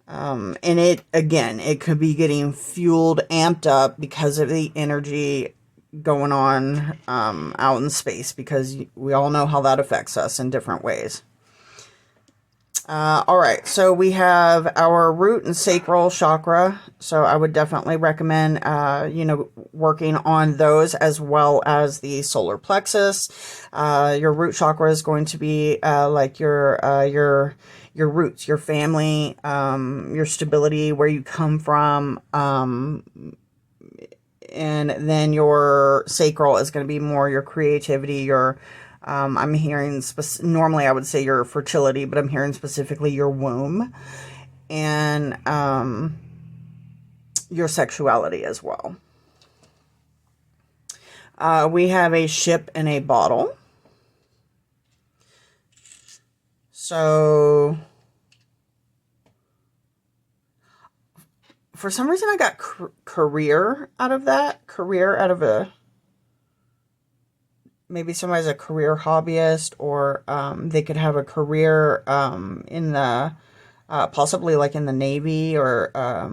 And it could be getting fueled, amped up because of the energy going on, out in space, because we all know how that affects us in different ways. All right, so we have our root and sacral chakra. So I would definitely recommend, you know, working on those as well as the solar plexus. Your root chakra is going to be like your roots, your family, your stability, where you come from. And then your sacral is going to be more your creativity, your I'm hearing, normally I would say your fertility, but I'm hearing specifically your womb, and your sexuality as well. We have a ship in a bottle. So for some reason I got career out of that. Career out of maybe somebody's a career hobbyist, or they could have a career in the possibly like in the Navy, or I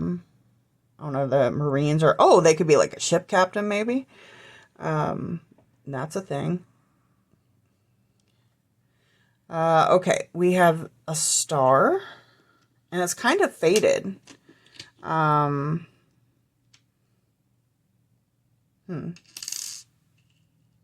don't know, the Marines, or oh, they could be like a ship captain maybe. That's a thing. Okay, we have a star, and it's kind of faded.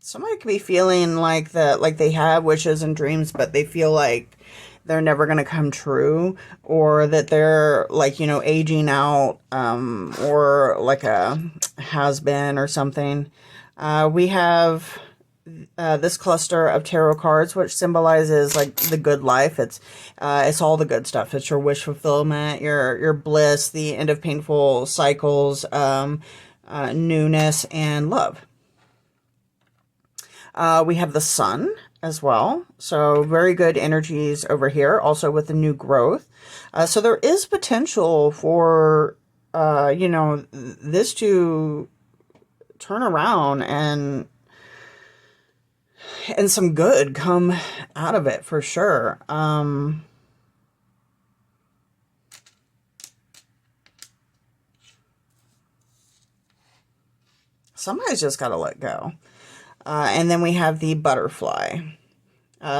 Somebody could be feeling like that, like they have wishes and dreams, but they feel like they're never going to come true, or that they're like, aging out, or like a has been or something. We have this cluster of tarot cards, which symbolizes like the good life. It's all the good stuff. It's your wish fulfillment, your bliss, the end of painful cycles, newness, and love. We have the sun as well. So very good energies over here, also with the new growth. So there is potential for, this to turn around and some good come out of it for sure. Somebody's just got to let go. And then we have the butterfly.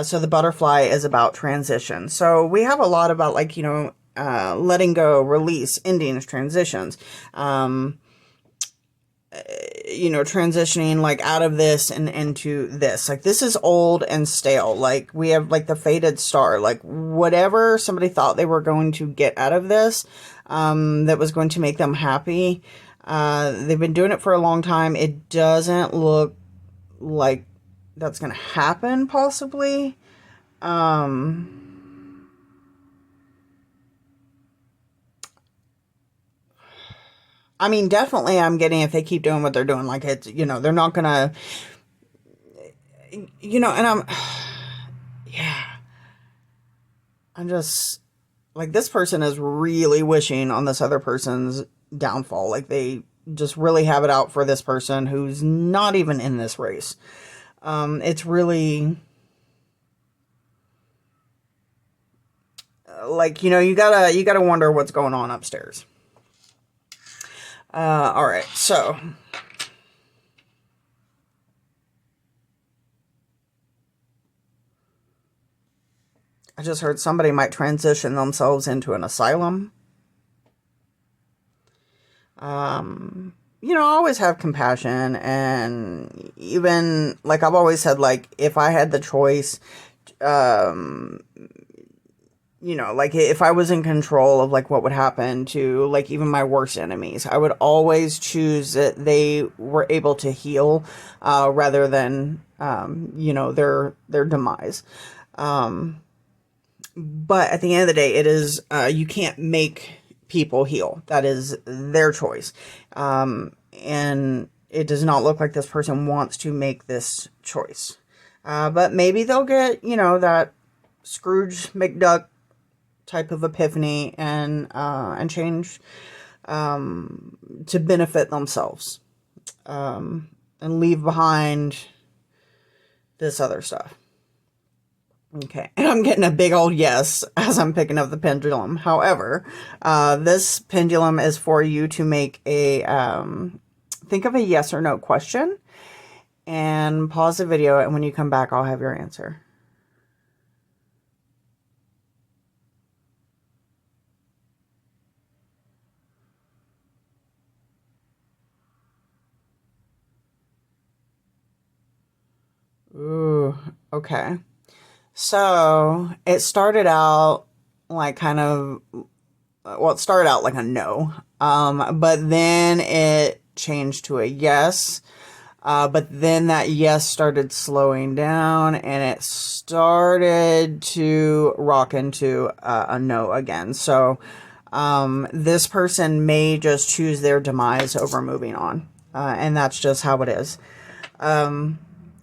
So the butterfly is about transition. So we have a lot about like, letting go, release, endings, transitions. Transitioning like out of this and into this. Like this is old and stale. Like we have like the faded star. Like whatever somebody thought they were going to get out of this, that was going to make them happy. They've been doing it for a long time. It doesn't look like that's going to happen possibly. I mean, definitely I'm getting if they keep doing what they're doing, like it's, they're not going to, and I'm just like, this person is really wishing on this other person's downfall. Like they just really have it out for this person who's not even in this race. It's really like, you gotta wonder what's going on upstairs. All right, so I just heard somebody might transition themselves into an asylum. I always have compassion, and even like I've always said, like if I had the choice, like if I was in control of like what would happen to like even my worst enemies, I would always choose that they were able to heal, rather than, their demise. But at the end of the day, it is, you can't make people heal. That is their choice. And it does not look like this person wants to make this choice. But maybe they'll get, that Scrooge McDuck type of epiphany and change, to benefit themselves, and leave behind this other stuff. Okay, and I'm getting a big old yes as I'm picking up the pendulum. However, this pendulum is for you to make a, think of a yes or no question, and pause the video, and when you come back, I'll have your answer. Ooh, okay. So it started out like kind of, well, it started out like a no, but then it changed to a yes, but then that yes started slowing down, and it started to rock into a no again. So this person may just choose their demise over moving on, and that's just how it is.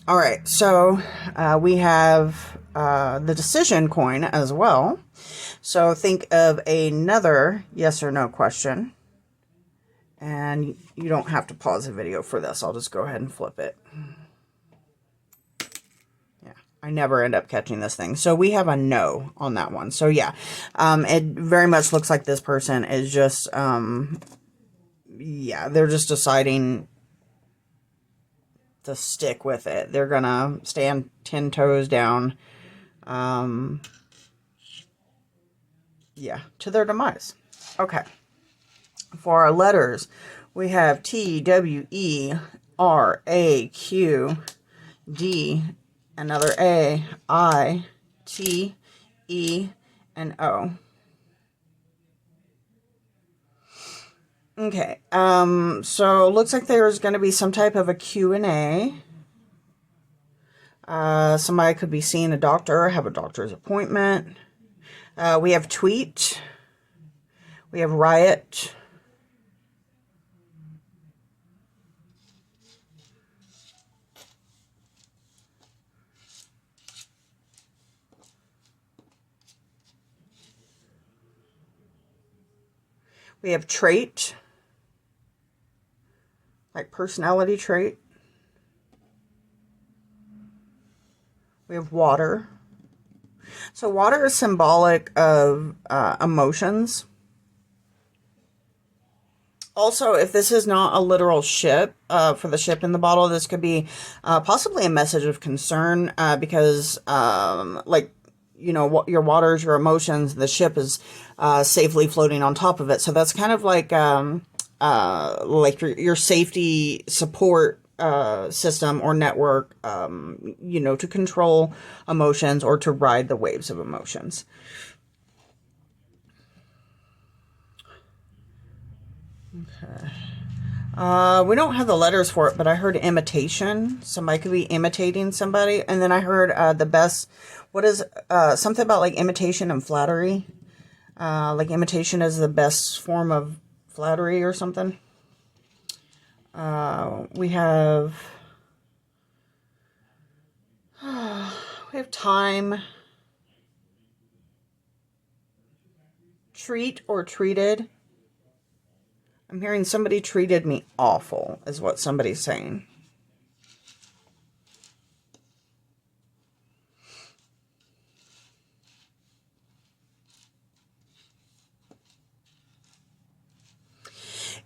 All right, so we have the decision coin as well. So think of another yes or no question. And you don't have to pause the video for this. I'll just go ahead and flip it. Yeah, I never end up catching this thing. So we have a no on that one. So yeah, it very much looks like this person is just, yeah, they're just deciding to stick with it. They're gonna stand 10 toes down, yeah, to their demise. Okay. For our letters, we have T, W, E, R, A, Q, D, another A, I, T, E, and O. Okay, so looks like there's going to be some type of a Q&A. Somebody could be seeing a doctor, have a doctor's appointment. We have tweet. We have riot. We have trait, like personality trait. We have water. So water is symbolic of emotions. Also, if this is not a literal ship, for the ship in the bottle, this could be possibly a message of concern because, like, you know, your waters, your emotions, the ship is safely floating on top of it. So that's kind of like your safety support system or network, you know, to control emotions or to ride the waves of emotions. Okay. We don't have the letters for it, but I heard imitation. Somebody could be imitating somebody. And then I heard the best, what is, something about like imitation and flattery. Like imitation is the best form of flattery or something. We have time, treat or treated. I'm hearing somebody treated me awful, is what somebody's saying.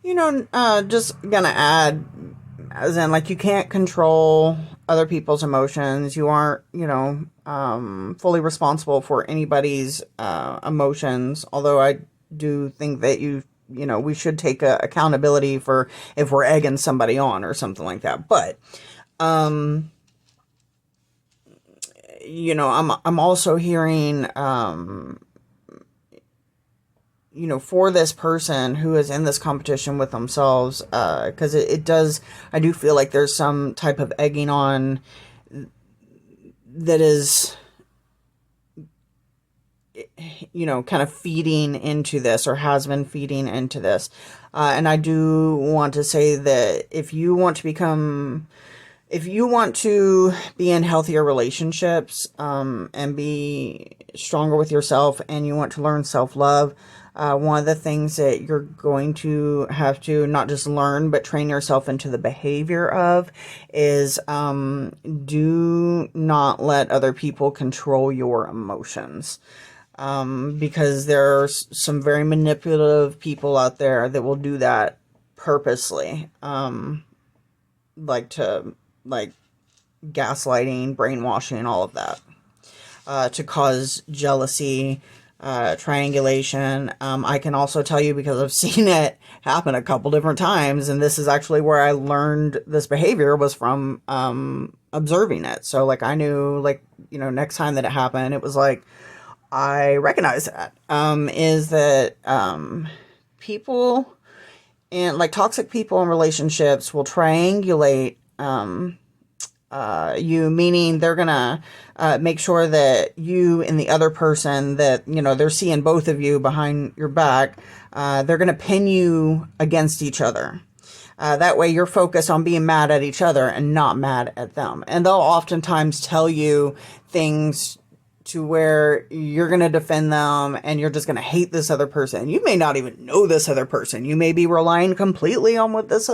You know, just gonna add, as in, like, you can't control other people's emotions. You aren't, you know, fully responsible for anybody's emotions. Although I do think that you know, we should take accountability for if we're egging somebody on or something like that. But, you know, I'm also hearing, you know, for this person who is in this competition with themselves, because it does, I do feel like there's some type of egging on that is, you know, kind of feeding into this or has been feeding into this. And I do want to say that if you want to be in healthier relationships, and be stronger with yourself, and you want to learn self-love, one of the things that you're going to have to not just learn, but train yourself into the behavior of is, do not let other people control your emotions. Because there are some very manipulative people out there that will do that purposely. Like gaslighting, brainwashing, all of that. To cause jealousy, triangulation. I can also tell you, because I've seen it happen a couple different times, and this is actually where I learned this behavior, was from observing it. So, like, I knew, like, you know, next time that it happened, it was like, I recognize that, is that people, and like toxic people in relationships, will triangulate you, meaning they're gonna make sure that you and the other person, that, you know, they're seeing both of you behind your back, they're gonna pin you against each other. That way you're focused on being mad at each other and not mad at them. And they'll oftentimes tell you things to where you're going to defend them and you're just going to hate this other person. You may not even know this other person. You may be relying completely on what this,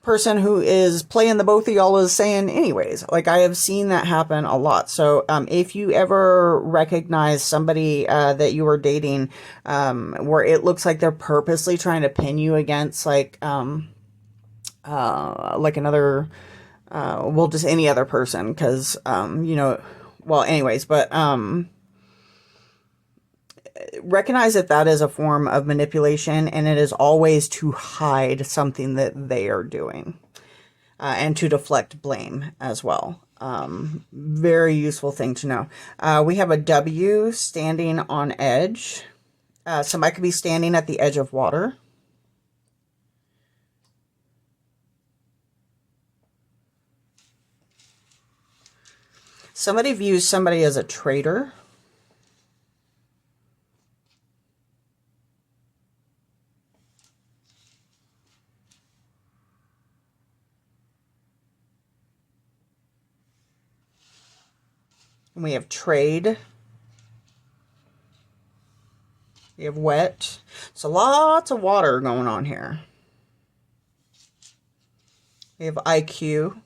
person who is playing the both of y'all is saying anyways. Like, I have seen that happen a lot. So, if you ever recognize somebody, that you are dating, where it looks like they're purposely trying to pin you against, like another, well, just any other person, because, well, anyways, but, recognize that that is a form of manipulation, and it is always to hide something that they are doing, and to deflect blame as well. Very useful thing to know. We have a W standing on edge. Somebody could be standing at the edge of water. Somebody views somebody as a traitor. And we have trade. We have wet. So lots of water going on here. We have IQ.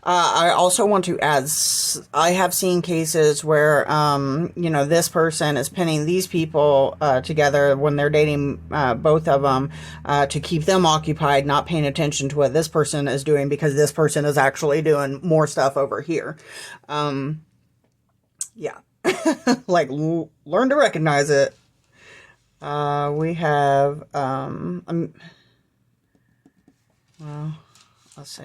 I also want to add, I have seen cases where, this person is pinning these people together when they're dating both of them to keep them occupied, not paying attention to what this person is doing, because this person is actually doing more stuff over here. Yeah. Like, learn to recognize it. We have, well, let's see.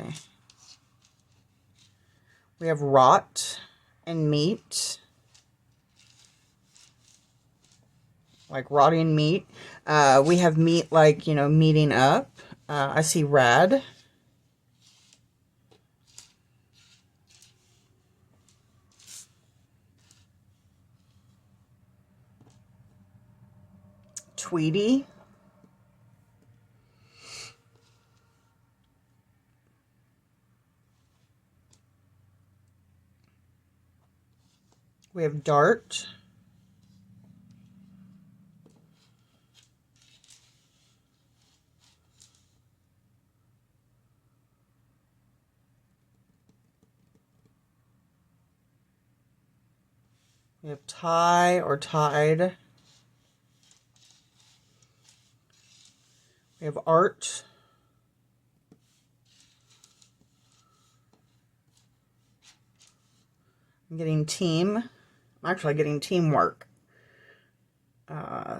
We have rot and meat. Like rotting meat. We have meat like, meeting up. I see rad. Tweety. We have dart. We have tie or tide. We have art. I'm getting team. I'm actually getting teamwork.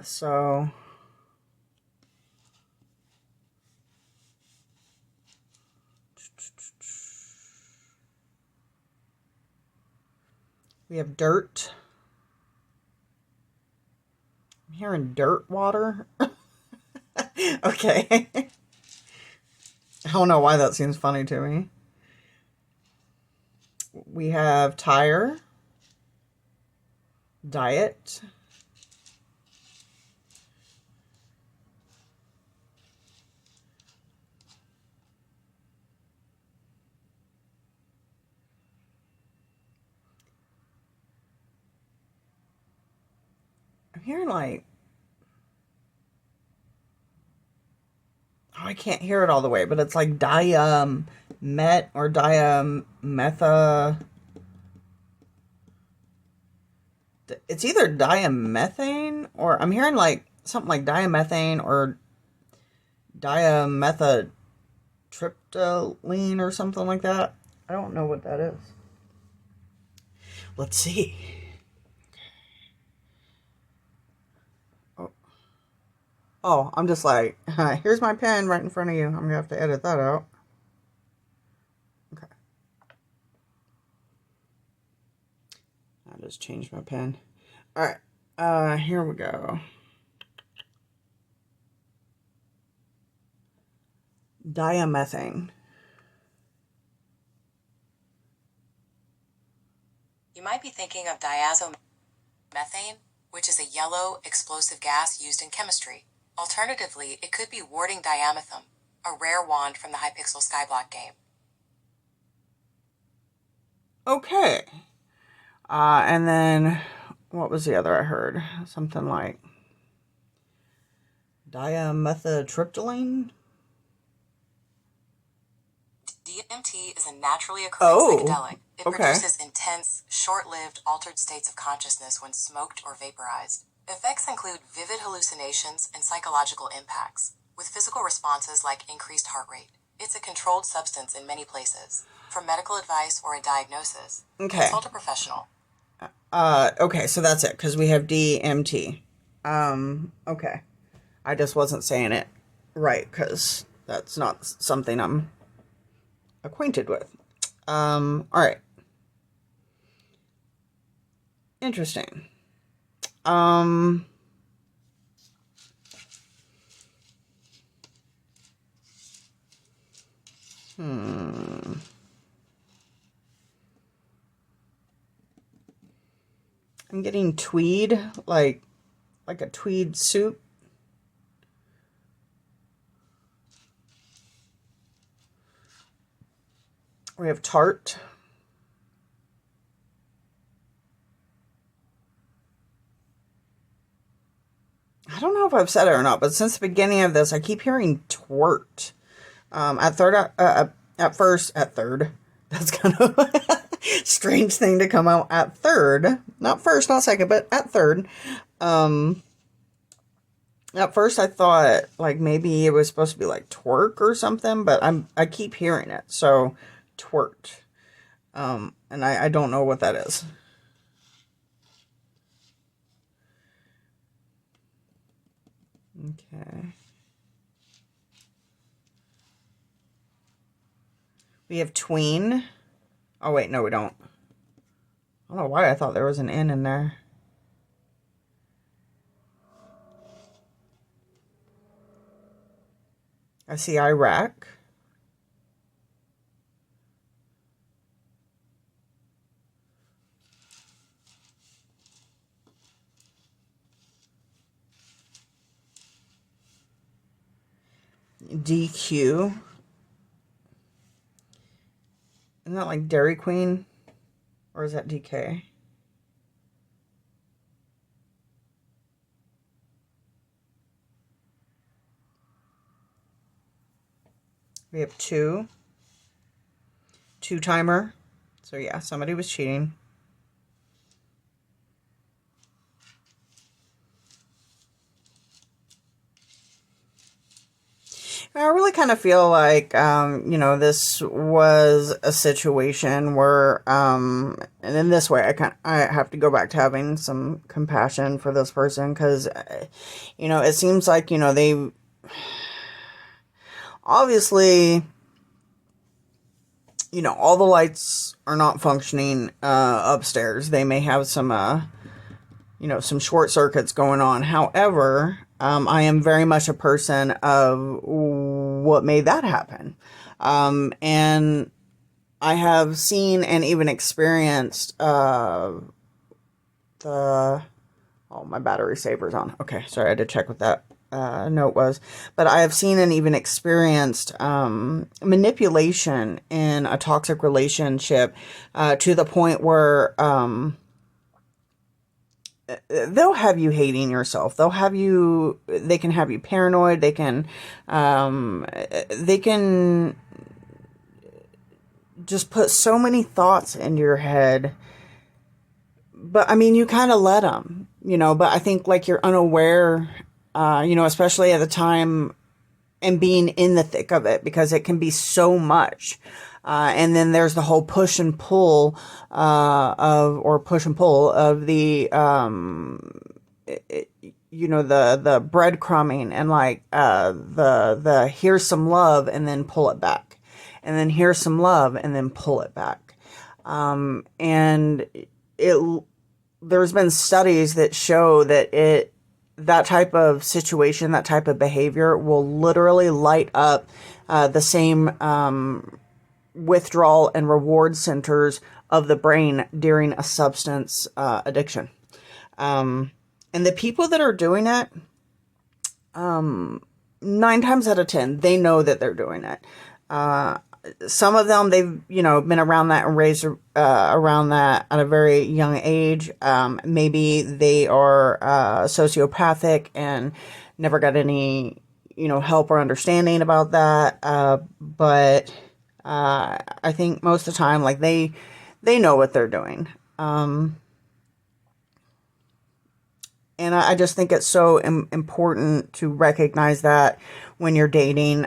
So we have dirt. I'm hearing dirt water. Okay. I don't know why that seems funny to me. We have tire. Diet. I'm hearing like, I can't hear it all the way, but it's like met or diametha. It's either diamethane, or I'm hearing like something like diamethane or dimethotriptyline or something like that. I don't know what that is. Let's see. Oh, I'm just like, here's my pen right in front of you. I'm going to have to edit that out. Okay. I just changed my pen. All right. Here we go. Diamethane. You might be thinking of diazomethane. Methane, which is a yellow, explosive gas used in chemistry. Alternatively, it could be warding diamethum, a rare wand from the Hypixel Skyblock game. Okay. And then, what was the other I heard? Something like dimethotriptyline? DMT is a naturally occurring psychedelic. It okay. produces intense, short-lived, altered states of consciousness when smoked or vaporized. Effects include vivid hallucinations and psychological impacts, with physical responses like increased heart rate. It's a controlled substance in many places. For medical advice or a diagnosis, consult a professional. Okay, so that's it, because we have DMT. Okay. I just wasn't saying it right, because that's not something I'm acquainted with. All right. Interesting. I'm getting tweed, like a tweed suit. We have tart. I don't know if I've said it or not, but since the beginning of this, I keep hearing twert. At first, that's kind of a strange thing to come out at third. Not first, not second, but at third. At first I thought like maybe it was supposed to be like twerk or something, but I keep hearing it. So twert. And I don't know what that is. Okay. We have tween. Oh wait, no we don't. I don't know why I thought there was an N in there. I see Iraq. DQ. Isn't that like Dairy Queen? Or is that DK? We have two timer. So yeah, somebody was cheating. I really kind of feel like, this was a situation where, and in this way, I have to go back to having some compassion for this person because, it seems like, they obviously, all the lights are not functioning upstairs. They may have some, some short circuits going on. However, I am very much a person of what made that happen. And I have seen and even experienced my battery saver's on. Okay, sorry, I had to check what that note was. But I have seen and even experienced manipulation in a toxic relationship to the point where they'll have you hating yourself. They can have you paranoid. They can just put so many thoughts into your head. But I mean, you kind of let them, but I think like you're unaware, especially at the time and being in the thick of it because it can be so much. And then there's the whole push and pull of the the breadcrumbing and like the here's some love and then pull it back, and then here's some love and then pull it back, and there's been studies that show that that type of situation, that type of behavior will literally light up the same withdrawal and reward centers of the brain during a substance addiction. And the people that are doing it, 9 times out of 10, they know that they're doing it. Some of them, they've, been around that and raised around that at a very young age. Maybe they are sociopathic and never got any, help or understanding about that. But I think most of the time, like they know what they're doing. And I just think it's so important to recognize that when you're dating,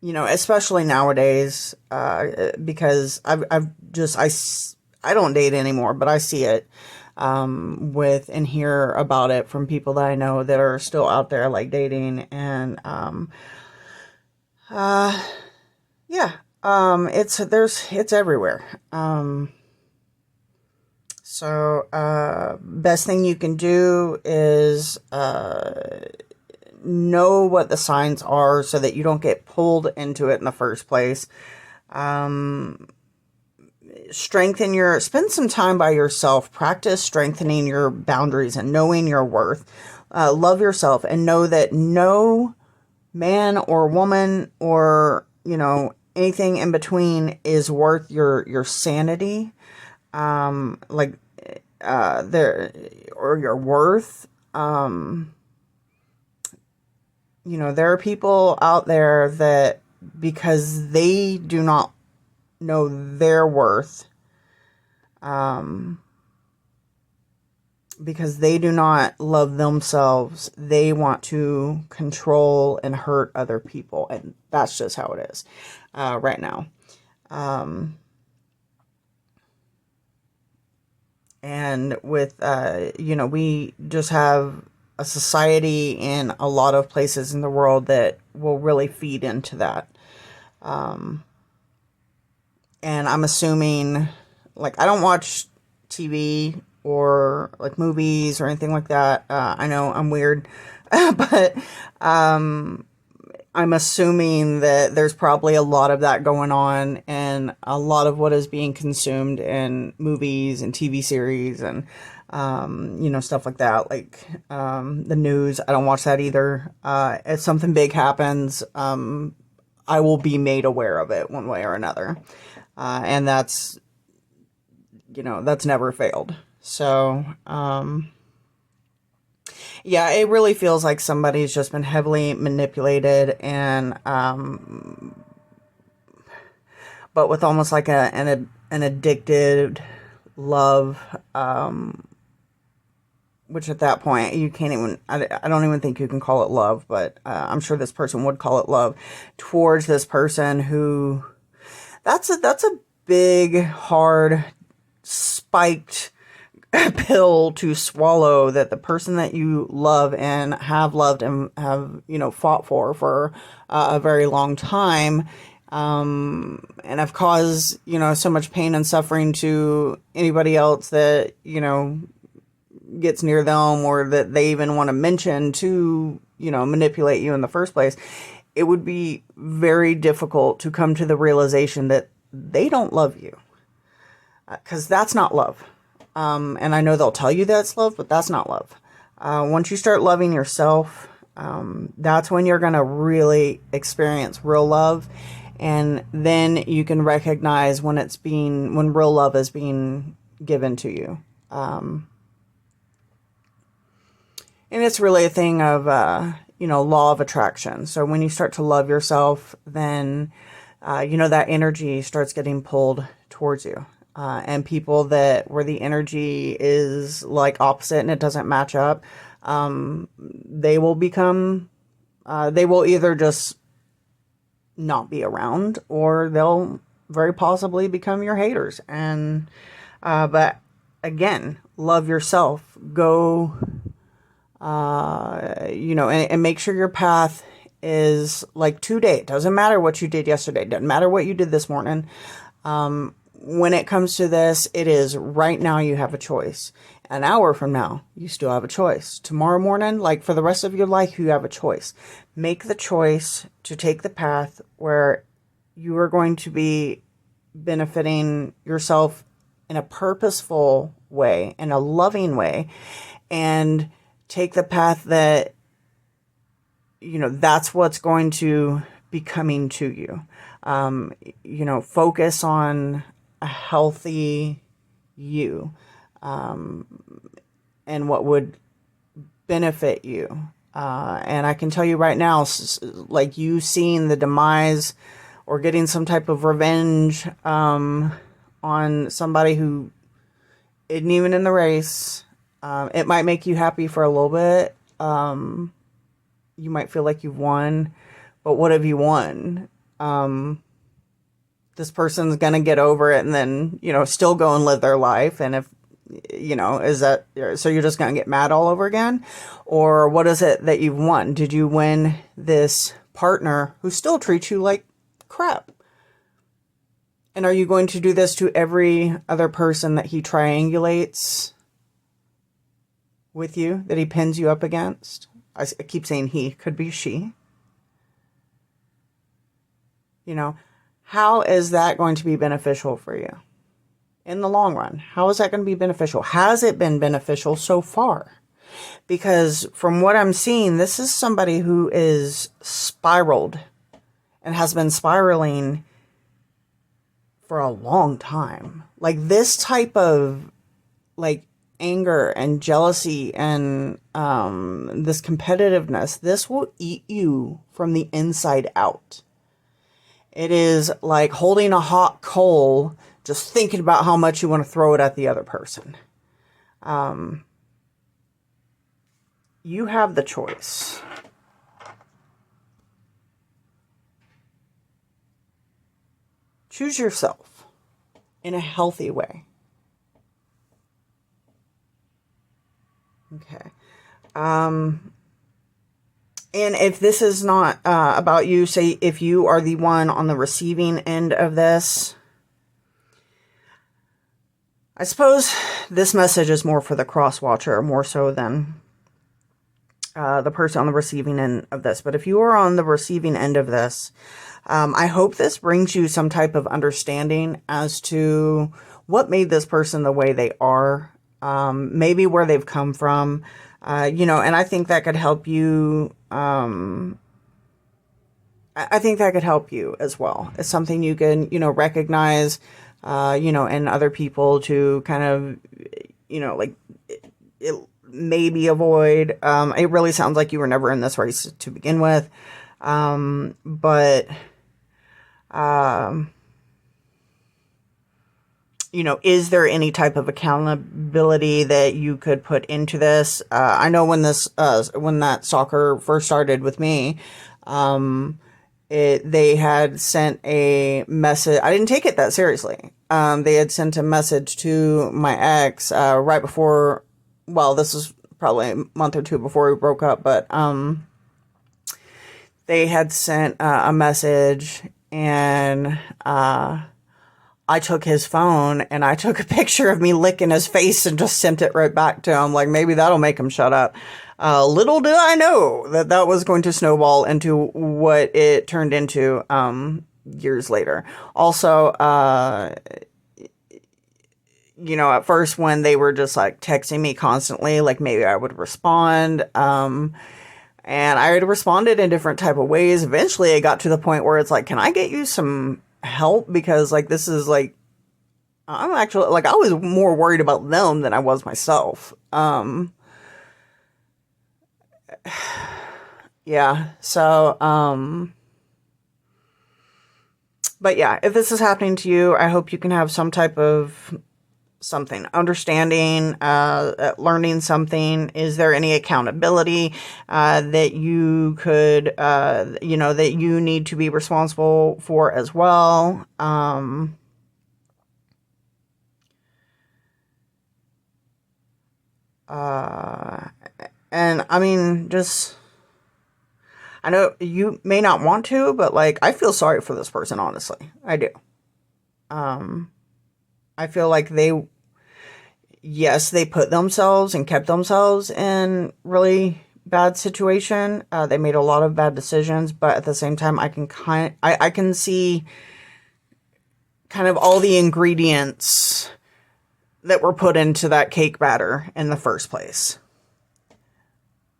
especially nowadays, because I don't date anymore, but I see it, with and hear about it from people that I know that are still out there like dating. And, yeah, it's everywhere. So, best thing you can do is, know what the signs are so that you don't get pulled into it in the first place. Spend some time by yourself, practice strengthening your boundaries and knowing your worth. Love yourself and know that no man or woman or, anything in between is worth your sanity. Or your worth. There are people out there that, because they do not know their worth, because they do not love themselves, they want to control and hurt other people. And that's just how it is, right now. And with, we just have a society in a lot of places in the world that will really feed into that. And I'm assuming, like, I don't watch TV or like movies or anything like that. I know I'm weird, but, I'm assuming that there's probably a lot of that going on, and a lot of what is being consumed in movies and TV series and, stuff like that. Like, the news, I don't watch that either. If something big happens, I will be made aware of it one way or another. And that's never failed. So, yeah, it really feels like somebody's just been heavily manipulated, and but with almost like an addicted love, which at that point you can't even, I don't even think you can call it love, but I'm sure this person would call it love towards this person who, that's a big, hard, spiked pill to swallow, that the person that you love and have loved and have, fought for a very long time, and have caused, so much pain and suffering to anybody else that, gets near them, or that they even want to mention to, manipulate you in the first place. It would be very difficult to come to the realization that they don't love you, because that's not love. And I know they'll tell you that's love, but that's not love. Once you start loving yourself, that's when you're going to really experience real love. And then you can recognize when real love is being given to you. And it's really a thing of, law of attraction. So when you start to love yourself, then, that energy starts getting pulled towards you. And people where the energy is like opposite and it doesn't match up, they will either just not be around, or they'll very possibly become your haters. And, but again, love yourself, go, and make sure your path is like today. It doesn't matter what you did yesterday. It doesn't matter what you did this morning. When it comes to this, it is right now you have a choice. An hour from now, you still have a choice. Tomorrow morning, like for the rest of your life, you have a choice. Make the choice to take the path where you are going to be benefiting yourself in a purposeful way, in a loving way, and take the path that, that's what's going to be coming to you. Focus on a healthy you, and what would benefit you. And I can tell you right now, like you seeing the demise or getting some type of revenge on somebody who isn't even in the race, it might make you happy for a little bit. You might feel like you've won, but what have you won? This person's going to get over it and then, still go and live their life. And if, is that, so you're just going to get mad all over again? Or what is it that you've won? Did you win this partner who still treats you like crap? And are you going to do this to every other person that he triangulates with you, that he pins you up against? I keep saying he, could be she. How is that going to be beneficial for you in the long run? How is that going to be beneficial? Has it been beneficial so far? Because from what I'm seeing, this is somebody who is spiraled and has been spiraling for a long time. Like this type of anger and jealousy and this competitiveness, this will eat you from the inside out. It is like holding a hot coal, just thinking about how much you want to throw it at the other person. You have the choice. Choose yourself in a healthy way. Okay. And if this is not about you, say if you are the one on the receiving end of this, I suppose this message is more for the cross watcher, more so than the person on the receiving end of this. But if you are on the receiving end of this, I hope this brings you some type of understanding as to what made this person the way they are, maybe where they've come from, and I think that could help you. I think that could help you as well. It's something you can, recognize, in other people to kind of, maybe avoid. It really sounds like you were never in this race to begin with. Is there any type of accountability that you could put into this? I know when that stalker first started with me, they had sent a message. I didn't take it that seriously. They had sent a message to my ex, right before, well, this was probably a month or two before we broke up, but, they had sent a message, and, I took his phone and I took a picture of me licking his face and just sent it right back to him. Like, maybe that'll make him shut up. Little did I know that was going to snowball into what it turned into, years later. Also, at first when they were just texting me constantly, maybe I would respond, and I had responded in different type of ways. Eventually it got to the point where it's can I get you some help? Because this is I'm actually I was more worried about them than I was myself. Yeah. So, but yeah, if this is happening to you, I hope you can have some type of something, understanding, learning something. Is there any accountability, that you could, that you need to be responsible for as well? And I mean, I know you may not want to, but I feel sorry for this person, honestly. I do. I feel like they put themselves and kept themselves in really bad situation. They made a lot of bad decisions, but at the same time, I can see kind of all the ingredients that were put into that cake batter in the first place.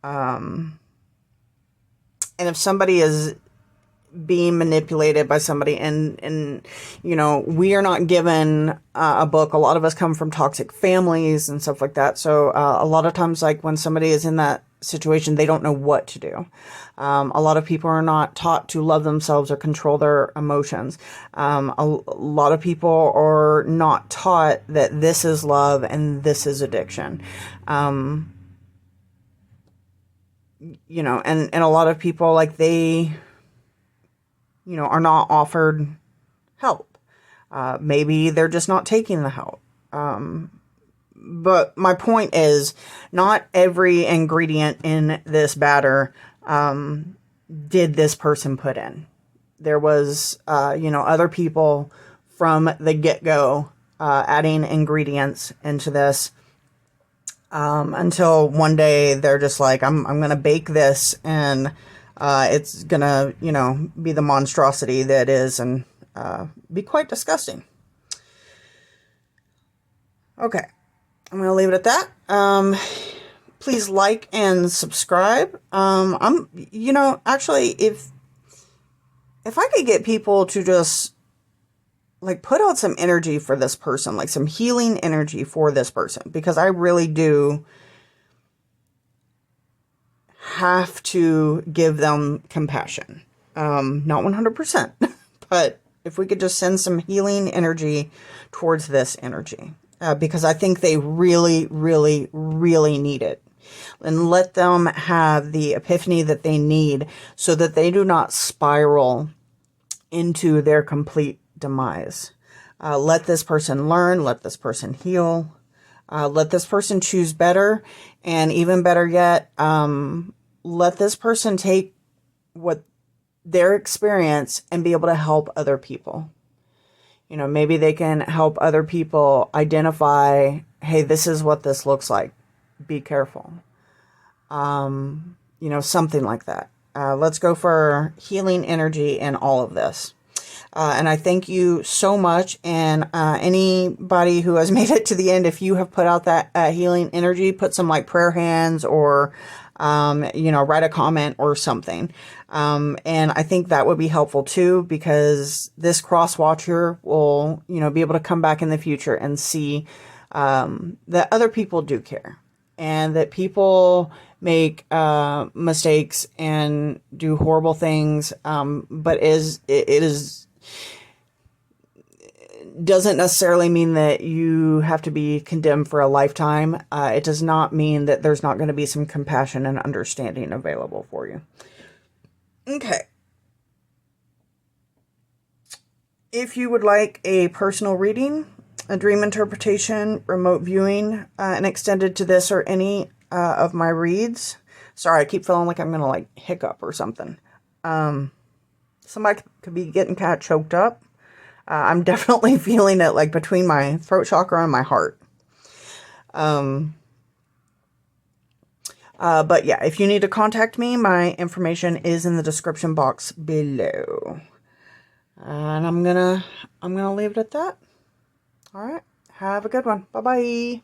And if somebody is being manipulated by somebody, and you know, we are not given a book. A lot of us come from toxic families and stuff like that. So a lot of times, like when somebody is in that situation, they don't know what to do. A lot of people are not taught to love themselves or control their emotions. A lot of people are not taught that this is love and this is addiction. You know, and a lot of people, like, they, you know, are not offered help. Maybe they're just not taking the help. But my point is, not every ingredient in this batter did this person put in. There was, you know, other people from the get-go adding ingredients into this, until one day they're just like, I'm going to bake this, and it's going to, you know, be the monstrosity that it is, and be quite disgusting. Okay, I'm going to leave it at that. Please like and subscribe. You know, actually, if I could get people to just, like, put out some energy for this person, like some healing energy for this person, because I really do have to give them compassion. Not 100%, but if we could just send some healing energy towards this energy, because I think they really, really, really need it. And let them have the epiphany that they need so that they do not spiral into their complete demise. Let this person learn, let this person heal, let this person choose better, and even better yet, let this person take what their experience and be able to help other people. You know, maybe they can help other people identify, hey, this is what this looks like. Be careful. You know, something like that. Let's go for healing energy in all of this. And I thank you so much. And anybody who has made it to the end, if you have put out that healing energy, put some, like, prayer hands, or, you know, write a comment or something. And I think that would be helpful too, because this cross watcher will, you know, be able to come back in the future and see that other people do care, and that people make mistakes and do horrible things, but it doesn't necessarily mean that you have to be condemned for a lifetime. It does not mean that there's not going to be some compassion and understanding available for you. Okay. If you would like a personal reading, a dream interpretation, remote viewing, and extended to this or any of my reads. Sorry, I keep feeling like I'm going to, like, hiccup or something. Somebody could be getting kind of choked up. I'm definitely feeling it, like, between my throat chakra and my heart. But yeah, if you need to contact me, my information is in the description box below. And I'm gonna leave it at that. All right. Have a good one. Bye-bye.